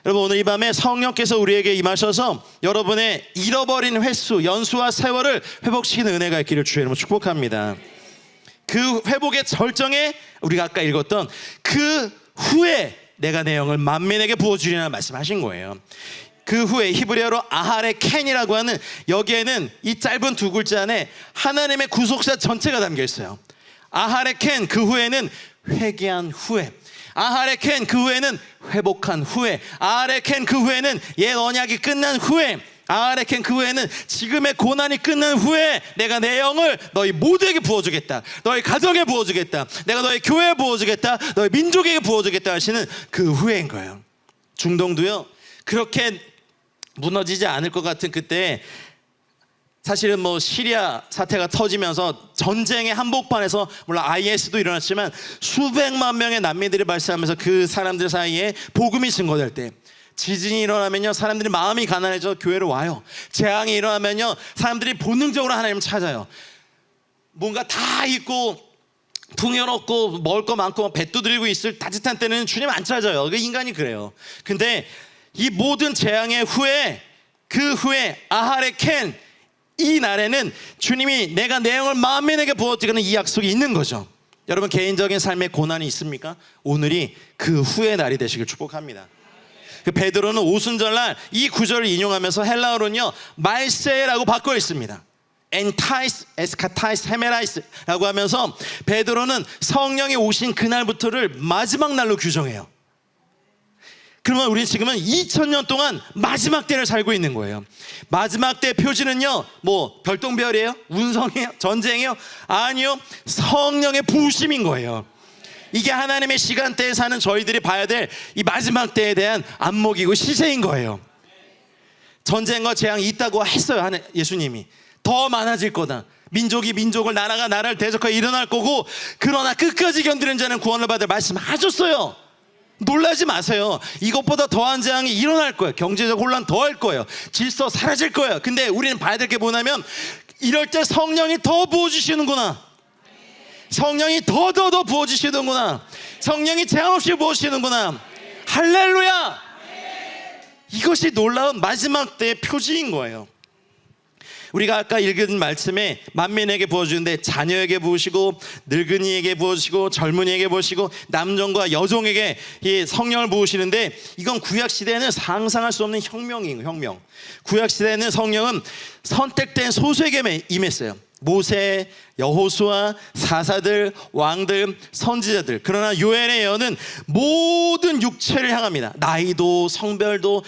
여러분, 오늘 이 밤에 성령께서 우리에게 임하셔서 여러분의 잃어버린 횟수, 연수와 세월을 회복시키는 은혜가 있기를 주의 이름으로 축복합니다. 그 회복의 절정에 우리가 아까 읽었던 그 후에 내가 내 영을 만민에게 부어주리라는 말씀하신 거예요. 그 후에 히브리어로 아하레 켄이라고 하는, 여기에는 이 짧은 두 글자 안에 하나님의 구속사 전체가 담겨 있어요. 아하레 켄, 그 후에는 회개한 후에, 아하레 켄, 그 후에는 회복한 후에, 아하레 켄, 그 후에는 옛 언약이 끝난 후에, 아하레 켄, 그 후에는 지금의 고난이 끝난 후에 내가 내 영을 너희 모두에게 부어주겠다, 너희 가정에 부어주겠다, 내가 너희 교회에 부어주겠다, 너희 민족에게 부어주겠다 하시는 그 후에인 거예요. 중동도요, 그렇게 무너지지 않을 것 같은 그때 사실은 뭐 시리아 사태가 터지면서 전쟁의 한복판에서 물론 IS도 일어났지만 수백만 명의 난민들이 발생하면서 그 사람들 사이에 복음이 증거될 때, 지진이 일어나면요 사람들이 마음이 가난해져 교회로 와요. 재앙이 일어나면요 사람들이 본능적으로 하나님을 찾아요. 뭔가 다 있고 풍요롭고 먹을 거 많고 배 두드리고 있을 따뜻한 때는 주님 안 찾아요. 그 인간이 그래요. 근데 이 모든 재앙의 후에, 그 후에 아하레 켄, 이 날에는 주님이 내가 내 영을 만민에게 부어주는 이 약속이 있는 거죠. 여러분 개인적인 삶에 고난이 있습니까? 오늘이 그 후의 날이 되시길 축복합니다. 그 베드로는 오순절날 이 구절을 인용하면서 헬라어로는요 말세라고 바꿔 있습니다. 엔타이스, 에스카타이스, 헤메라이스라고 하면서 베드로는 성령이 오신 그날부터를 마지막 날로 규정해요. 그러면 우리는 지금은 2000년 동안 마지막 때를 살고 있는 거예요. 마지막 때 표지는요 뭐 별똥별이에요? 운성이에요? 전쟁이에요? 아니요, 성령의 부으심인 거예요. 이게 하나님의 시간대에 사는 저희들이 봐야 될 이 마지막 때에 대한 안목이고 시세인 거예요. 전쟁과 재앙이 있다고 했어요. 예수님이 더 많아질 거다. 민족이 민족을, 나라가 나라를 대적하여 일어날 거고, 그러나 끝까지 견디는 자는 구원을 받을 말씀하셨어요. 놀라지 마세요. 이것보다 더한 재앙이 일어날 거예요. 경제적 혼란 더할 거예요. 질서 사라질 거예요. 근데 우리는 봐야 될 게 뭐냐면 이럴 때 성령이 더 부어주시는구나. 성령이 더 부어주시는구나. 성령이 제한 없이 부어주시는구나. 할렐루야. 이것이 놀라운 마지막 때의 표지인 거예요. 우리가 아까 읽은 말씀에 만민에게 부어주는데 자녀에게 부으시고 늙은이에게 부어주시고 젊은이에게 부으시고 남종과 여종에게 이 성령을 부으시는데, 이건 구약시대에는 상상할 수 없는 혁명이에요. 혁명. 구약시대에는 성령은 선택된 소수에게 임했어요. 모세, 여호수아, 사사들, 왕들, 선지자들. 그러나 요엘의 예언은 모든 육체를 향합니다. 나이도 성별도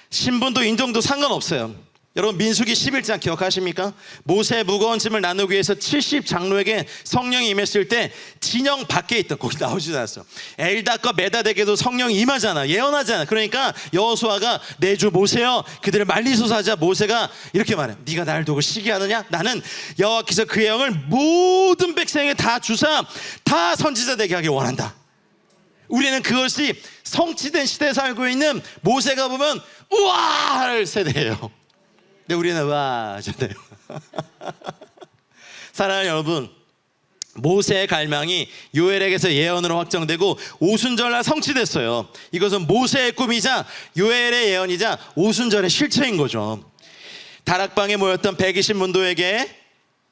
신분도 인종도 상관없어요. 여러분 민수기 11장 기억하십니까? 모세의 무거운 짐을 나누기 위해서 70장로에게 성령이 임했을 때 진영 밖에 있던, 거기 나오지도 않았어. 엘닷과 메다덱에도 성령이 임하잖아. 예언하잖아. 그러니까 여호수아가 내 주 모세여 그들을 말리소서 하자. 모세가 이렇게 말해. 네가 나를 두고 시기하느냐? 나는 여호와께서 그의 영을 모든 백성에게 다 주사 다 선지자 되게 하길 원한다. 우리는 그것이 성취된 시대에 살고 있는 모세가 보면 우와 할 세대예요. 근데 우리는 와 하잖아요. 사랑하는 여러분, 모세의 갈망이 요엘에게서 예언으로 확정되고 오순절날 성취됐어요. 이것은 모세의 꿈이자 요엘의 예언이자 오순절의 실체인 거죠. 다락방에 모였던 120문도에게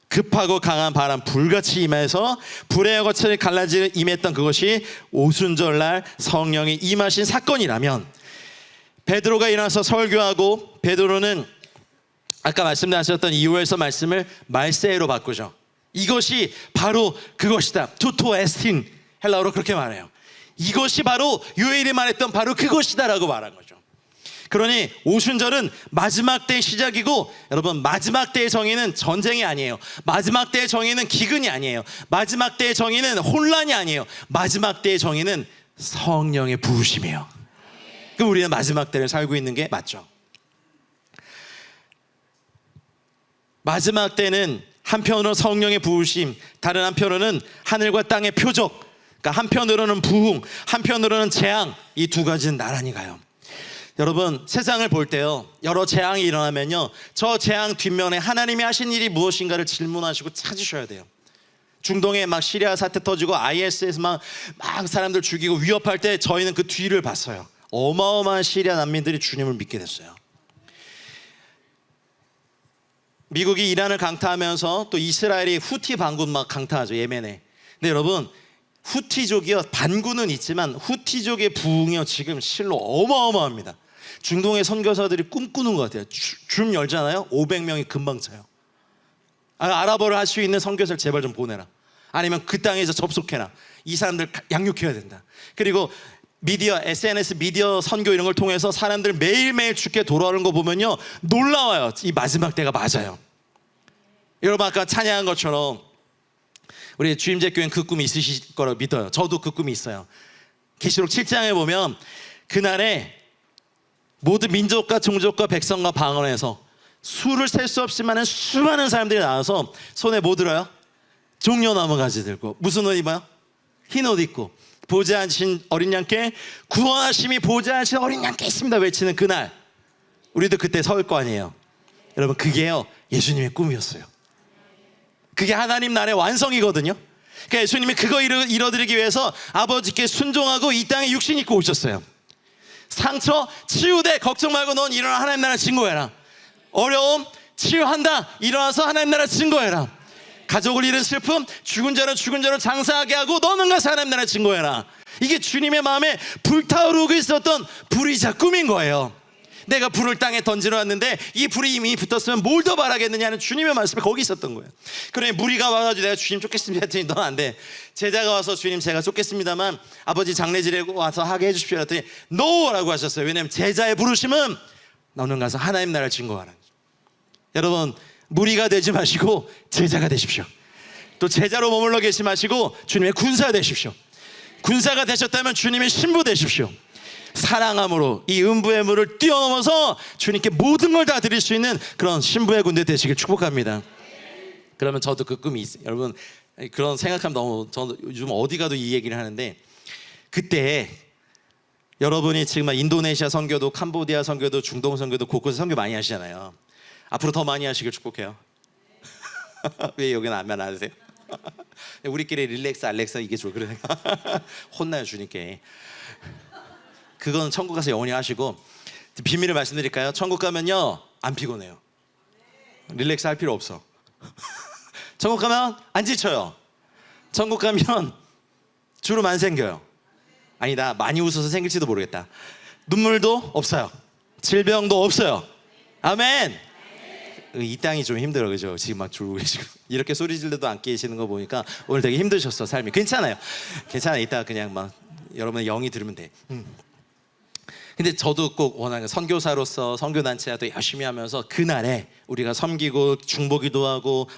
급하고 강한 바람 불같이 임해서 불의 거처를 갈라지는 임했던 그것이 오순절날 성령이 임하신 사건이라면, 베드로가 일어나서 설교하고 베드로는 아까 말씀하셨던 이후에서 말씀을 말세로 바꾸죠. 이것이 바로 그것이다. 투토 에스틴, 헬라어로 그렇게 말해요. 이것이 바로 요엘이 말했던 바로 그것이다라고 말한 거죠. 그러니 오순절은 마지막 때의 시작이고, 여러분 마지막 때의 정의는 전쟁이 아니에요. 마지막 때의 정의는 기근이 아니에요. 마지막 때의 정의는 혼란이 아니에요. 마지막 때의 정의는 성령의 부으심이에요. 그럼 우리는 마지막 때를 살고 있는 게 맞죠. 마지막 때는 한편으로 성령의 부으심, 다른 한편으로는 하늘과 땅의 표적, 그러니까 한편으로는 부흥, 한편으로는 재앙, 이 두 가지는 나란히 가요. 여러분 세상을 볼 때요, 여러 재앙이 일어나면요, 저 재앙 뒷면에 하나님이 하신 일이 무엇인가를 질문하시고 찾으셔야 돼요. 중동에 막 시리아 사태 터지고 IS에서 막 사람들 죽이고 위협할 때 저희는 그 뒤를 봤어요. 어마어마한 시리아 난민들이 주님을 믿게 됐어요. 미국이 이란을 강타하면서 또 이스라엘이 후티 반군 막 강타하죠, 예멘에. 근데 여러분 후티족이요, 반군은 있지만 후티족의 부흥이요 지금 실로 어마어마합니다. 중동의 선교사들이 꿈꾸는 것 같아요. 줌 열잖아요, 500명이 금방 차요. 아랍어를 할 수 있는 선교사를 제발 좀 보내라. 아니면 그 땅에서 접속해라. 이 사람들 양육해야 된다. 그리고 미디어, SNS 미디어 선교 이런 걸 통해서 사람들 매일매일 죽게 돌아오는 거 보면요 놀라워요. 이 마지막 때가 맞아요. 여러분 아까 찬양한 것처럼 우리 주임제 교회는 그 꿈이 있으실 거라고 믿어요. 저도 그 꿈이 있어요. 계시록 7장에 보면 그날에 모든 민족과 종족과 백성과 방언에서 수를 셀 수 없이 많은 수많은 사람들이 나와서 손에 뭐 들어요? 종려나무 가지 들고 무슨 옷 입어요? 흰 옷 입고 보좌 앉으신 어린 양께 구원하심이 보좌 앉으신 어린 양께 있습니다 외치는 그날 우리도 그때 설 거 아니에요. 여러분 그게요 예수님의 꿈이었어요. 그게 하나님 나라의 완성이거든요. 그러니까 예수님이 그거 이뤄드리기 위해서 아버지께 순종하고 이 땅에 육신 입고 오셨어요. 상처 치유돼 걱정 말고 넌 일어나 하나님 나라 증거해라. 어려움 치유한다 일어나서 하나님 나라 증거해라. 가족을 잃은 슬픔 죽은 자로 장사하게 하고 너는 가서 하나님 나라 증거해라. 이게 주님의 마음에 불타오르고 있었던 불이자 꿈인 거예요. 내가 불을 땅에 던지러 왔는데 이 불이 이미 붙었으면 뭘 더 바라겠느냐는 주님의 말씀이 거기 있었던 거예요. 그러니 무리가 와가지고 내가 주님 쫓겠습니다 했더니 넌 안 돼. 제자가 와서 주님 제가 쫓겠습니다만 아버지 장례 지내고 와서 하게 해주십시오 했더니 NO라고 하셨어요. 왜냐하면 제자의 부르심은 너는 가서 하나님 나라를 증거하라. 여러분 무리가 되지 마시고 제자가 되십시오. 또 제자로 머물러 계시 마시고 주님의 군사 되십시오. 군사가 되셨다면 주님의 신부 되십시오. 사랑함으로 이 음부의 물을 뛰어넘어서 주님께 모든 걸 다 드릴 수 있는 그런 신부의 군대 되시길 축복합니다. 그러면 저도 그 꿈이 있어요. 여러분 그런 생각하면 너무 저는 요즘 어디 가도 이 얘기를 하는데 그때 여러분이 지금 인도네시아 선교도 캄보디아 선교도 중동 선교도 곳곳에 선교 많이 하시잖아요. 앞으로 더 많이 하시길 축복해요. 왜 여기는 안 하세요? 우리끼리 릴렉스 알렉사 이게 좋아 그래. 혼나요 주님께. 그건 천국 가서 영원히 하시고 비밀을 말씀드릴까요? 천국 가면요 안 피곤해요. 릴렉스 할 필요 없어. 천국 가면 안 지쳐요. 천국 가면 주름 안 생겨요. 아니다 많이 웃어서 생길지도 모르겠다. 눈물도 없어요. 질병도 없어요. 아멘. 이 땅이 좀 힘들어 그죠? 지금 막 졸고 계시고 이렇게 소리 질러도 안 깨시는 거 보니까 오늘 되게 힘드셨어 삶이. 괜찮아요. 이따 그냥 막 여러분의 영이 들으면 돼. 근데 저도 꼭 원하는 선교사로서 선교단체도 열심히 하면서 그날에 우리가 섬기고 중보기도 하고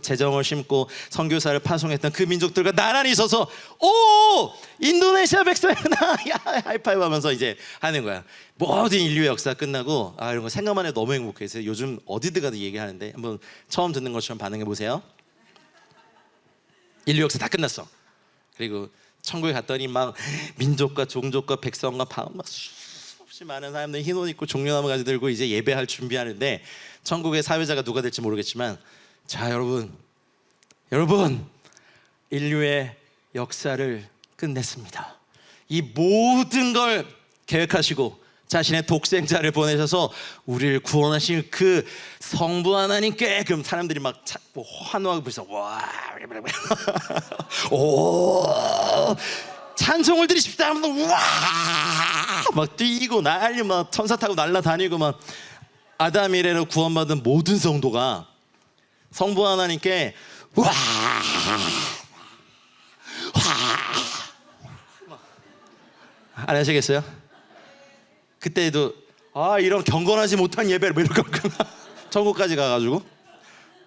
재정을 심고 선교사를 파송했던 그 민족들과 나란히 서서 오 인도네시아 백성이구나 하이파이브 하면서 이제 하는 거야. 모든 인류의 역사 끝나고 이런 거 생각만 해도 너무 행복해서 요즘 어디든 가도 얘기하는데 한번 처음 듣는 것처럼 반응해 보세요. 인류 역사 다 끝났어. 그리고 천국에 갔더니 막 민족과 종족과 백성과 막 수없이 많은 사람들이 흰 옷 입고 종려나무 가지 들고 이제 예배할 준비하는데 천국의 사회자가 누가 될지 모르겠지만 자 여러분 인류의 역사를 끝냈습니다. 이 모든 걸 계획하시고 자신의 독생자를 보내셔서 우리를 구원하신 그 성부 하나님께 그럼 사람들이 막 환호하고 벌써 와 오 찬송을 드리십시오 하면서 우와 막 뛰고 난리 막 천사 타고 날아다니고 막 아담 이래로 구원받은 모든 성도가 성부 하나님께 와 안 하시겠어요? 그때도 이런 경건하지 못한 예배를 뭐 이렇게 천국까지 가가지고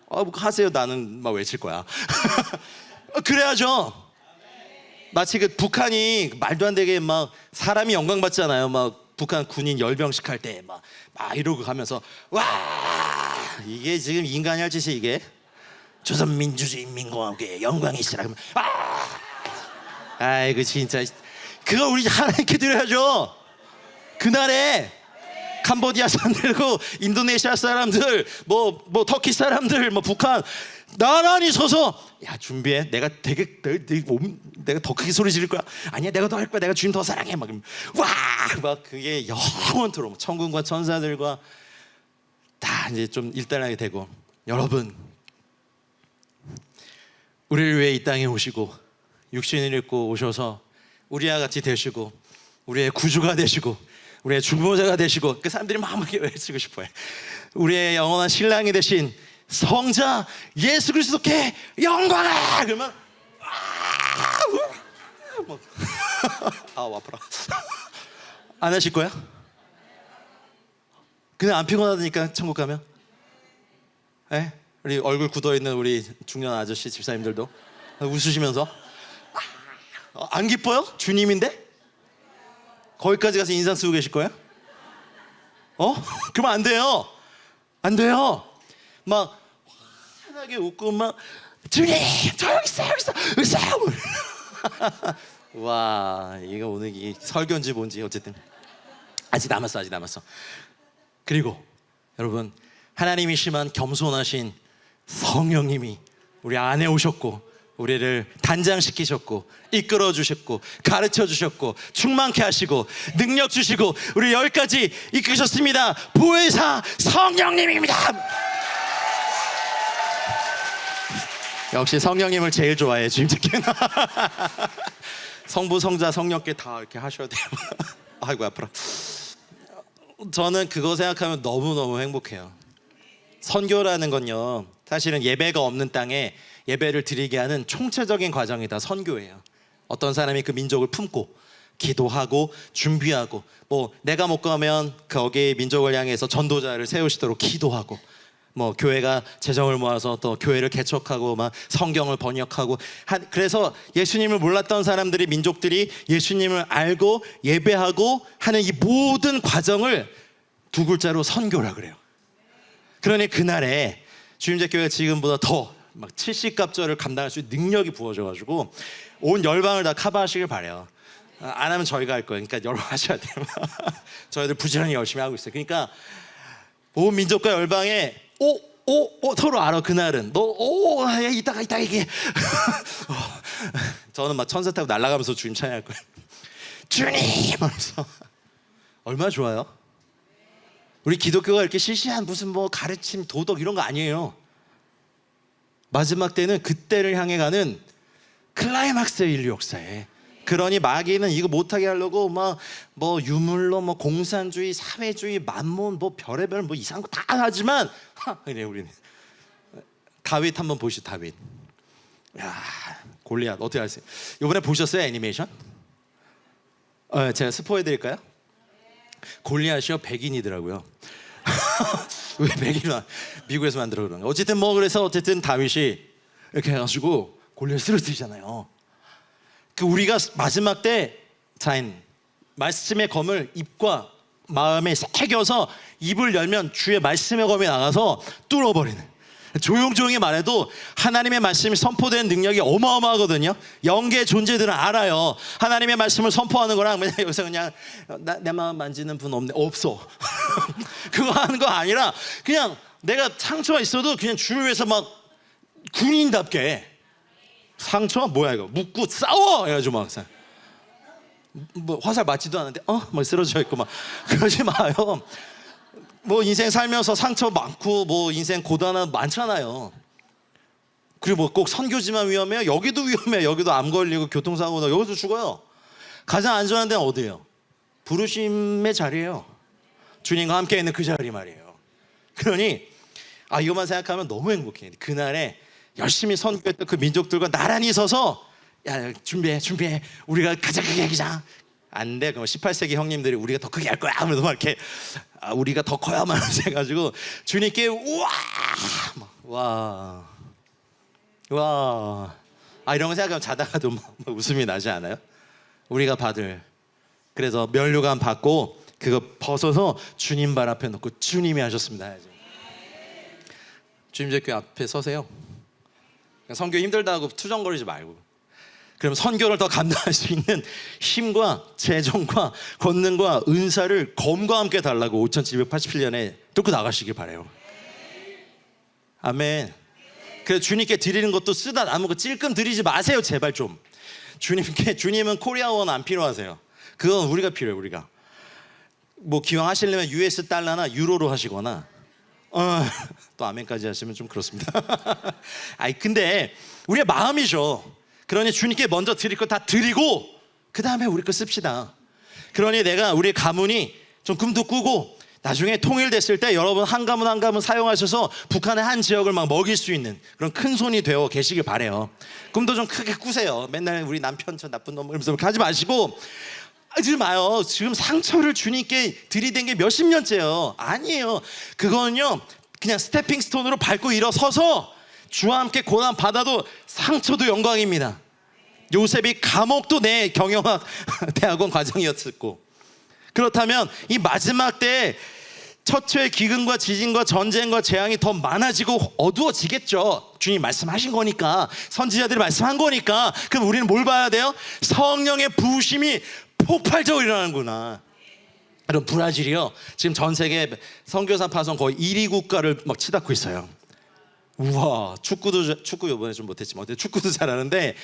뭐 하세요 나는 막 외칠 거야. 그래야죠. 마치 그 북한이 말도 안 되게 막 사람이 영광 받잖아요. 막 북한 군인 열병식 할 때 막 이러고 가면서 와 이게 지금 인간이 할 짓이 이게 조선민주주의인민공화국의 영광이 있으라 그러면 아이고 진짜 그거 우리 하나님께 드려야죠. 그날에 캄보디아 사람들고 인도네시아 사람들 뭐 터키 사람들 뭐 북한 나란히 서서 야 준비해 내가 내가 더 크게 소리 지를 거야. 아니야 내가 더 할 거야. 내가 주님 더 사랑해. 막 그게 영원토록 천군과 천사들과 다 이제 좀 일단하게 되고 여러분 우리를 위해 이 땅에 오시고 육신을 입고 오셔서 우리와 같이 되시고 우리의 구주가 되시고 우리의 중보자가 되시고 그 사람들이 마음하게 외치고 싶어해. 우리의 영원한 신랑이 되신 성자 예수 그리스도께 영광아 그러면 아파라. 안 하실 거야? 그냥 안 피곤하다니까 천국 가면. 에? 우리 얼굴 굳어있는 우리 중년 아저씨 집사님들도 웃으시면서 안 기뻐요? 주님인데? 거기까지 가서 인상 쓰고 계실 거예요? 그러면 안 돼요. 안 돼요. 막 환하게 웃고 막 주님 저 여기 있어 여기 있어. 와, 이거 오늘 이 설교인지 뭔지 어쨌든 아직 남았어. 그리고 여러분, 하나님이시만 겸손하신 성령님이 우리 안에 오셨고 우리를 단장시키셨고 이끌어 주셨고 가르쳐 주셨고 충만케 하시고 능력 주시고 우리 여기까지 이끄셨습니다. 보혜사 성령님입니다. 역시 성령님을 제일 좋아해 주임자께. 성부 성자 성령께 다 이렇게 하셔야 돼요. 아이고 아파라. 저는 그거 생각하면 너무너무 행복해요. 선교라는 건요, 사실은 예배가 없는 땅에 예배를 드리게 하는 총체적인 과정이 다 선교예요. 어떤 사람이 그 민족을 품고 기도하고 준비하고, 뭐 내가 못 가면 거기에 민족을 향해서 전도자를 세우시도록 기도하고, 뭐 교회가 재정을 모아서 또 교회를 개척하고 막 성경을 번역하고 그래서 예수님을 몰랐던 사람들이, 민족들이 예수님을 알고 예배하고 하는 이 모든 과정을 두 글자로 선교라 그래요. 그러니 그날에 주임제교회가 지금보다 더 막 70갑절을 감당할 수 있는 능력이 부어져가지고 온 열방을 다 커버하시길 바래요. 안 하면 저희가 할 거예요. 그러니까 여러분 하셔야 돼요. 저희들 부지런히 열심히 하고 있어요. 그러니까 온 민족과 열방에 서로 알아. 그날은 이따가 얘기해. 저는 막 천사 타고 날아가면서 주님 찬양할 거예요. 주님 하면서. 얼마나 좋아요. 우리 기독교가 이렇게 시시한 무슨 뭐 가르침 도덕 이런 거 아니에요. 마지막 때는 그때를 향해 가는 클라이막스의 인류 역사에. 그러니 마귀는 이거 못하게 하려고 막 뭐 유물로 뭐 공산주의, 사회주의, 만몬, 뭐 별의별 뭐 이상한 거 다 하지만 그냥 우리는 다윗 한번 보시죠. 다윗. 야, 골리앗 어떻게 아세요? 이번에 보셨어요 애니메이션? 제가 스포해드릴까요? 골리앗이요 백인이더라고요. 왜 백인만 미국에서 만들어 그런가? 어쨌든 뭐 그래서 어쨌든 다윗이 이렇게 해가지고 골리앗 쓰러뜨리잖아요. 그 우리가 마지막 때 자인 말씀의 검을 입과 마음에 새겨서 입을 열면 주의 말씀의 검이 나가서 뚫어버리는, 조용조용히 말해도 하나님의 말씀이 선포되는 능력이 어마어마하거든요. 영계의 존재들은 알아요. 하나님의 말씀을 선포하는 거랑 그냥 여기서 그냥 내 마음 만지는 분 없어. 그거 하는 거 아니라 그냥 내가 상처가 있어도 그냥 주를 위해서 막 군인답게, 상처 뭐야 이거 묻고 싸워 해가지고 막 뭐 화살 맞지도 않는데 막 쓰러져 있고 막 그러지 마요. 뭐 인생 살면서 상처 많고 뭐 인생 고단한 많잖아요. 그리고 뭐 꼭 선교지만 위험해요? 여기도 위험해요. 여기도 암 걸리고 교통사고 나 여기도 죽어요. 가장 안전한 데는 어디예요? 부르심의 자리예요. 주님과 함께 있는 그 자리 말이에요. 그러니 이것만 생각하면 너무 행복해. 그날에 열심히 선교했던 그 민족들과 나란히 서서 야 준비해 우리가 가장 크게 하자. 안 돼. 그럼 18세기 형님들이 우리가 더 크게 할 거야 하면서 막 이렇게 우리가 더 커야만 해가지고 주님께 와 이런 거 생각하면 자다가도 막 웃음이 나지 않아요? 우리가 받을, 그래서 면류관 받고 그거 벗어서 주님 발 앞에 놓고 주님이 하셨습니다 해야지. 주님제교회 앞에 서세요. 선교 힘들다 하고 투정거리지 말고, 그럼 선교를 더 감당할 수 있는 힘과 재정과 권능과 은사를 검과 함께 달라고 5787년에 뚫고 나가시길 바라요. 아멘. 그래서 주님께 드리는 것도 쓰다 남은 거 찔끔 드리지 마세요. 제발 좀. 주님은 코리아원 안 필요하세요. 그건 우리가 필요해요. 우리가 뭐 기왕 하시려면 US 달러나 유로로 하시거나 또 아멘까지 하시면 좀 그렇습니다. 근데 우리의 마음이죠. 그러니 주님께 먼저 드릴 거 다 드리고 그 다음에 우리 거 씁시다. 그러니 우리의 가문이 좀 꿈도 꾸고 나중에 통일됐을 때 여러분 한 가문 한 가문 사용하셔서 북한의 한 지역을 막 먹일 수 있는 그런 큰 손이 되어 계시길 바래요. 꿈도 좀 크게 꾸세요. 맨날 우리 남편 저 나쁜 놈 이러면서 하지 마시고 하지 마요. 지금 상처를 주님께 들이댄 게 몇십 년째요. 아니에요. 그거는요 그냥 스태핑 스톤으로 밟고 일어서서 주와 함께 고난 받아도 상처도 영광입니다. 요셉이 감옥도 내 경영학 대학원 과정이었고, 그렇다면 이 마지막 때 처처의 기근과 지진과 전쟁과 재앙이 더 많아지고 어두워지겠죠. 주님 말씀하신 거니까, 선지자들이 말씀한 거니까. 그럼 우리는 뭘 봐야 돼요? 성령의 부으심이 폭발적으로 일어나는구나. 여러분, 브라질이요, 지금 전 세계 선교사 파송 거의 1위 국가를 막 치닫고 있어요. 우와, 축구 이번에 좀 못했지만 축구도 잘하는데,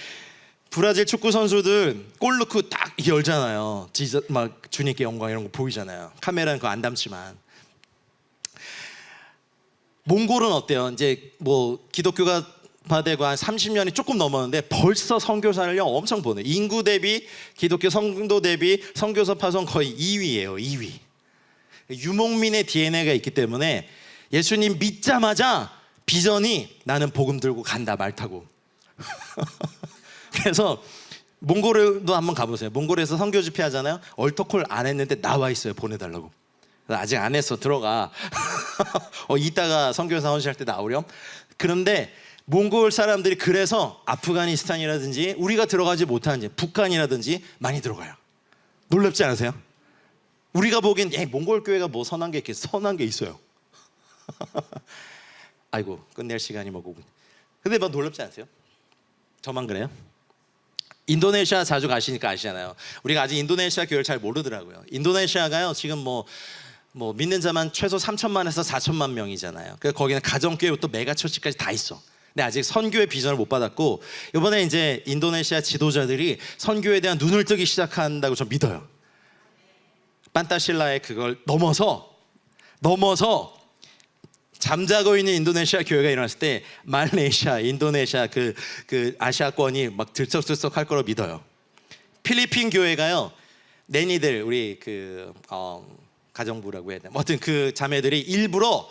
브라질 축구 선수들 골 넣고 딱 열잖아요. 막 주님께 영광 이런 거 보이잖아요. 카메라는 그거 안 담지만. 몽골은 어때요? 이제 뭐 기독교가 되고 한 30년이 조금 넘었는데 벌써 선교사를요 엄청 보내. 인구 대비, 기독교 성도 대비 선교사 파송 거의 2위예요. 2위. 유목민의 DNA가 있기 때문에 예수님 믿자마자 비전이 나는 복음 들고 간다, 말 타고. 그래서 몽골도 한번 가보세요. 몽골에서 선교 집회 하잖아요. 얼터콜 안 했는데 나와 있어요. 보내달라고. 아직 안 했어, 들어가. 이따가 선교사 헌신할 때 나오렴. 그런데 몽골 사람들이 그래서 아프가니스탄이라든지 우리가 들어가지 못하는 북한이라든지 많이 들어가요. 놀랍지 않으세요? 우리가 보기엔 몽골 교회가 뭐 선한 게 이렇게 선한 게 있어요. 아이고, 끝낼 시간이 뭐고. 근데 뭐 놀랍지 않으세요? 저만 그래요? 인도네시아 자주 가시니까 아시잖아요. 우리가 아직 인도네시아 교회를 잘 모르더라고요. 인도네시아가요 지금 뭐 믿는 자만 최소 3천만에서 4천만 명이잖아요. 그래서 거기는 가정교회 또 메가처치까지 다 있어. 근데 아직 선교의 비전을 못 받았고, 이번에 이제 인도네시아 지도자들이 선교에 대한 눈을 뜨기 시작한다고 저 믿어요. 판타실라의 그걸 넘어서 잠자고 있는 인도네시아 교회가 일어났을 때 말레이시아, 인도네시아 그 아시아권이 막 들썩들썩 할 거로 믿어요. 필리핀 교회가요, 내니들 우리 가정부라고 해야 되나, 아무튼 그 자매들이 일부러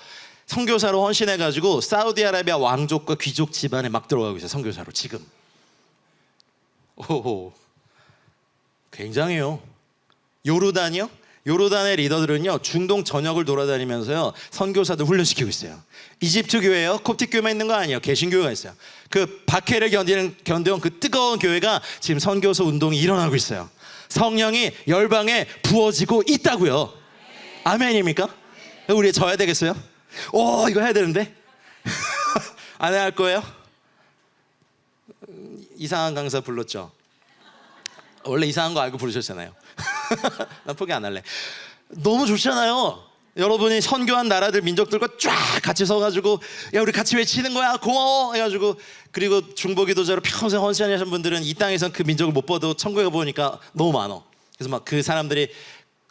선교사로 헌신해가지고 사우디아라비아 왕족과 귀족 집안에 막 들어가고 있어요. 선교사로 지금. 오, 굉장해요. 요르단이요? 요르단의 리더들은요 중동 전역을 돌아다니면서요 선교사들 훈련시키고 있어요. 이집트 교회요, 콥틱 교회만 있는 거 아니에요. 개신교회가 있어요. 그 박해를 견뎌온 그 뜨거운 교회가 지금 선교사 운동이 일어나고 있어요. 성령이 열방에 부어지고 있다고요. 아멘입니까? 우리 져야 되겠어요? 이거 해야 되는데. 안 해야 할 거예요? 이상한 강사 불렀죠? 원래 이상한 거 알고 부르셨잖아요. 난 포기 안 할래. 너무 좋잖아요. 여러분이 선교한 나라들 민족들과 쫙 같이 서가지고 야 우리 같이 외치는 거야 고마워 해가지고, 그리고 중보기도자로 평생 헌신하신 분들은 이 땅에선 그 민족을 못 봐도 천국에 보니까 너무 많어. 그래서 막 그 사람들이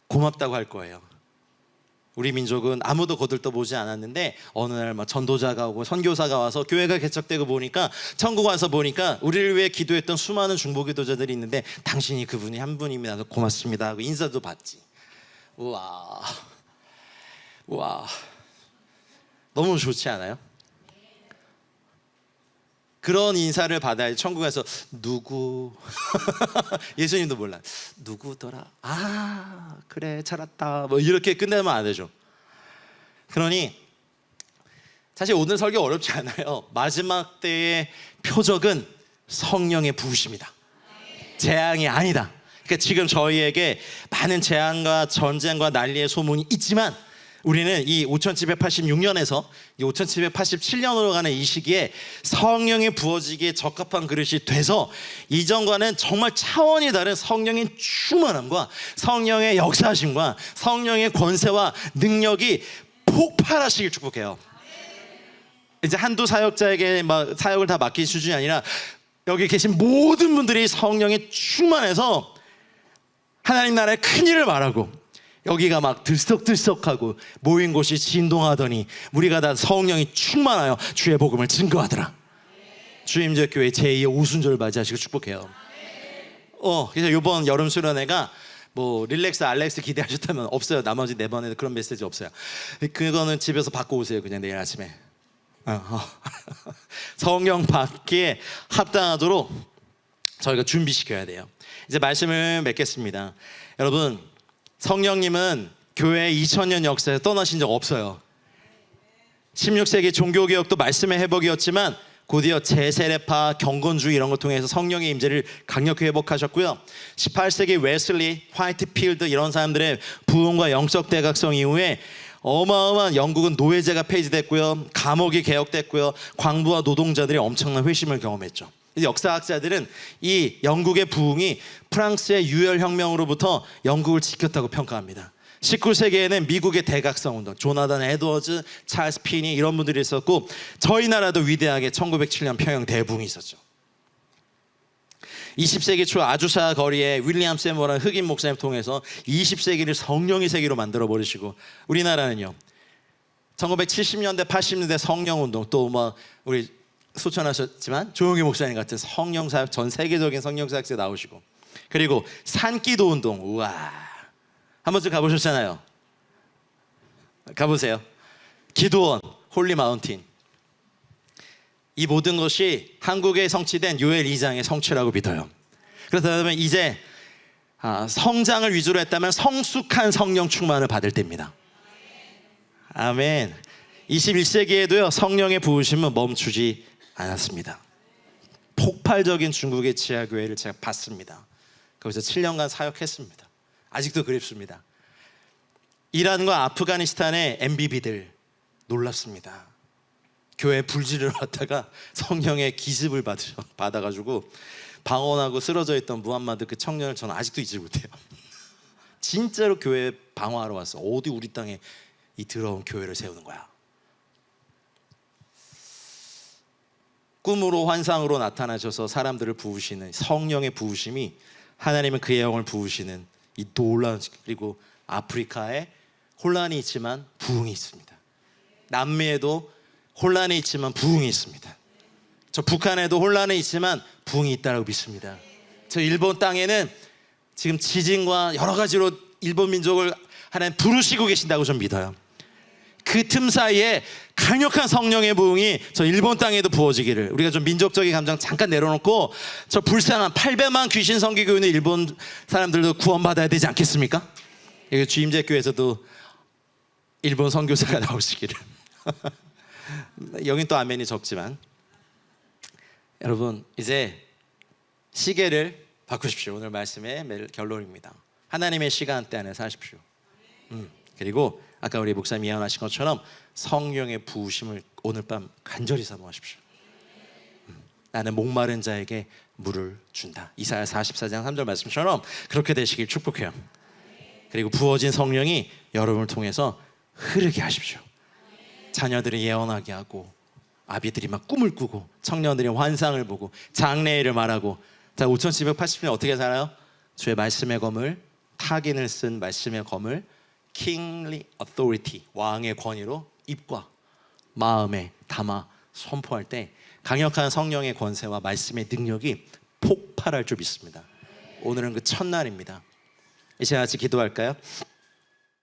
고맙다고 할 거예요. 우리 민족은 아무도 거들떠보지 않았는데 어느 날 막 전도자가 오고 선교사가 와서 교회가 개척되고 보니까, 천국 와서 보니까 우리를 위해 기도했던 수많은 중보기도자들이 있는데 당신이 그분이 한 분입니다. 고맙습니다 하고 인사도 받지. 우와, 너무 좋지 않아요? 그런 인사를 받아야 천국에서 누구 예수님도 몰라. 누구더라? 그래 잘 왔다. 뭐 이렇게 끝내면 안 되죠. 그러니 사실 오늘 설교 어렵지 않아요. 마지막 때의 표적은 성령의 부으심이다. 재앙이 아니다. 그러니까 지금 저희에게 많은 재앙과 전쟁과 난리의 소문이 있지만 우리는 이 5786년에서 5787년으로 가는 이 시기에 성령이 부어지기에 적합한 그릇이 돼서 이전과는 정말 차원이 다른 성령의 충만함과 성령의 역사하심과 성령의 권세와 능력이 폭발하시길 축복해요. 이제 한두 사역자에게 막 사역을 다 맡길 수준이 아니라 여기 계신 모든 분들이 성령에 충만해서 하나님 나라의 큰 일을 말하고, 여기가 막 들썩들썩하고 모인 곳이 진동하더니 우리가 다 성령이 충만하여 주의 복음을 증거하더라. 주임적 교회 제2의 오순절을 맞이하시고 축복해요. 그래서 이번 여름 수련회가 뭐 릴렉스 알렉스 기대하셨다면 없어요. 나머지 4번에도 그런 메시지 없어요. 그거는 집에서 받고 오세요. 그냥 내일 아침에. 성령 받기에 합당하도록 저희가 준비시켜야 돼요. 이제 말씀을 맺겠습니다. 여러분, 성령님은 교회 2000년 역사에서 떠나신 적 없어요. 16세기 종교개혁도 말씀의 회복이었지만 곧이어 제세례파, 경건주의 이런 걸 통해서 성령의 임재를 강력히 회복하셨고요. 18세기 웨슬리, 화이트필드 이런 사람들의 부흥과 영적 대각성 이후에 어마어마한 영국은 노예제가 폐지됐고요. 감옥이 개혁됐고요. 광부와 노동자들이 엄청난 회심을 경험했죠. 역사학자들은 이 영국의 부흥이 프랑스의 유혈혁명으로부터 영국을 지켰다고 평가합니다. 19세기에는 미국의 대각성 운동, 조나단 에드워즈, 찰스 피니 이런 분들이 있었고 저희 나라도 위대하게 1907년 평양 대붕이 있었죠. 20세기 초 아주사 거리에 윌리엄 세모라는 흑인 목사님 통해서 20세기를 성령의 세기로 만들어 버리시고 우리나라는요 1970년대 80년대 성령운동 또 뭐 우리 소천하셨지만 조용희 목사님 같은 성령사역 전 세계적인 성령사역에 나오시고 그리고 산기도 운동 우와 한 번쯤 가보셨잖아요. 가보세요. 기도원 홀리 마운틴 이 모든 것이 한국에 성취된 요엘 2장의 성취라고 믿어요. 그렇다면 이제 성장을 위주로 했다면 성숙한 성령 충만을 받을 때입니다. 아멘. 21세기에도요 성령의 부으심은 멈추지 않았습니다. 폭발적인 중국의 지하교회를 제가 봤습니다. 거기서 7년간 사역했습니다. 아직도 그립습니다. 이란과 아프가니스탄의 MBB들 놀랍습니다. 교회 불지를 왔다가 성령의 기습을 받아가지고 방언하고 쓰러져 있던 무함마드 그 청년을 저는 아직도 잊지 못해요. 진짜로 교회 방어하러 왔어. 어디 우리 땅에 이 더러운 교회를 세우는 거야. 꿈으로 환상으로 나타나셔서 사람들을 부으시는 성령의 부으심이 하나님은 그의 영을 부으시는 이 놀라운 그리고 아프리카에 혼란이 있지만 부흥이 있습니다. 남미에도 혼란이 있지만 부흥이 있습니다. 저 북한에도 혼란이 있지만 부흥이 있다고 믿습니다. 저 일본 땅에는 지금 지진과 여러 가지로 일본 민족을 하나님 부르시고 계신다고 좀 믿어요. 그 틈 사이에 강력한 성령의 부흥이 저 일본 땅에도 부어지기를 우리가 좀 민족적인 감정 잠깐 내려놓고 저 불쌍한 800만 귀신 섬기고 있는 일본 사람들도 구원받아야 되지 않겠습니까? 주임제 교회에서도 일본 선교사가 나오시기를 여긴 또 아멘이 적지만 여러분 이제 시계를 바꾸십시오. 오늘 말씀의 결론입니다. 하나님의 시간대 안에 사십시오. 그리고 아까 우리 목사님 예언하신 것처럼 성령의 부으심을 오늘 밤 간절히 사모하십시오. 나는 목마른 자에게 물을 준다. 이사야 44장 3절 말씀처럼 그렇게 되시길 축복해요. 그리고 부어진 성령이 여러분을 통해서 흐르게 하십시오. 자녀들이 예언하게 하고 아비들이 막 꿈을 꾸고 청년들이 환상을 보고 장래일을 말하고 자 5780년 어떻게 살아요? 주의 말씀의 검을 타긴을 쓴 말씀의 검을 kingly authority 왕의 권위로 입과 마음에 담아 선포할 때 강력한 성령의 권세와 말씀의 능력이 폭발할 줄 믿습니다. 오늘은 그 첫날입니다. 이제 같이 기도할까요?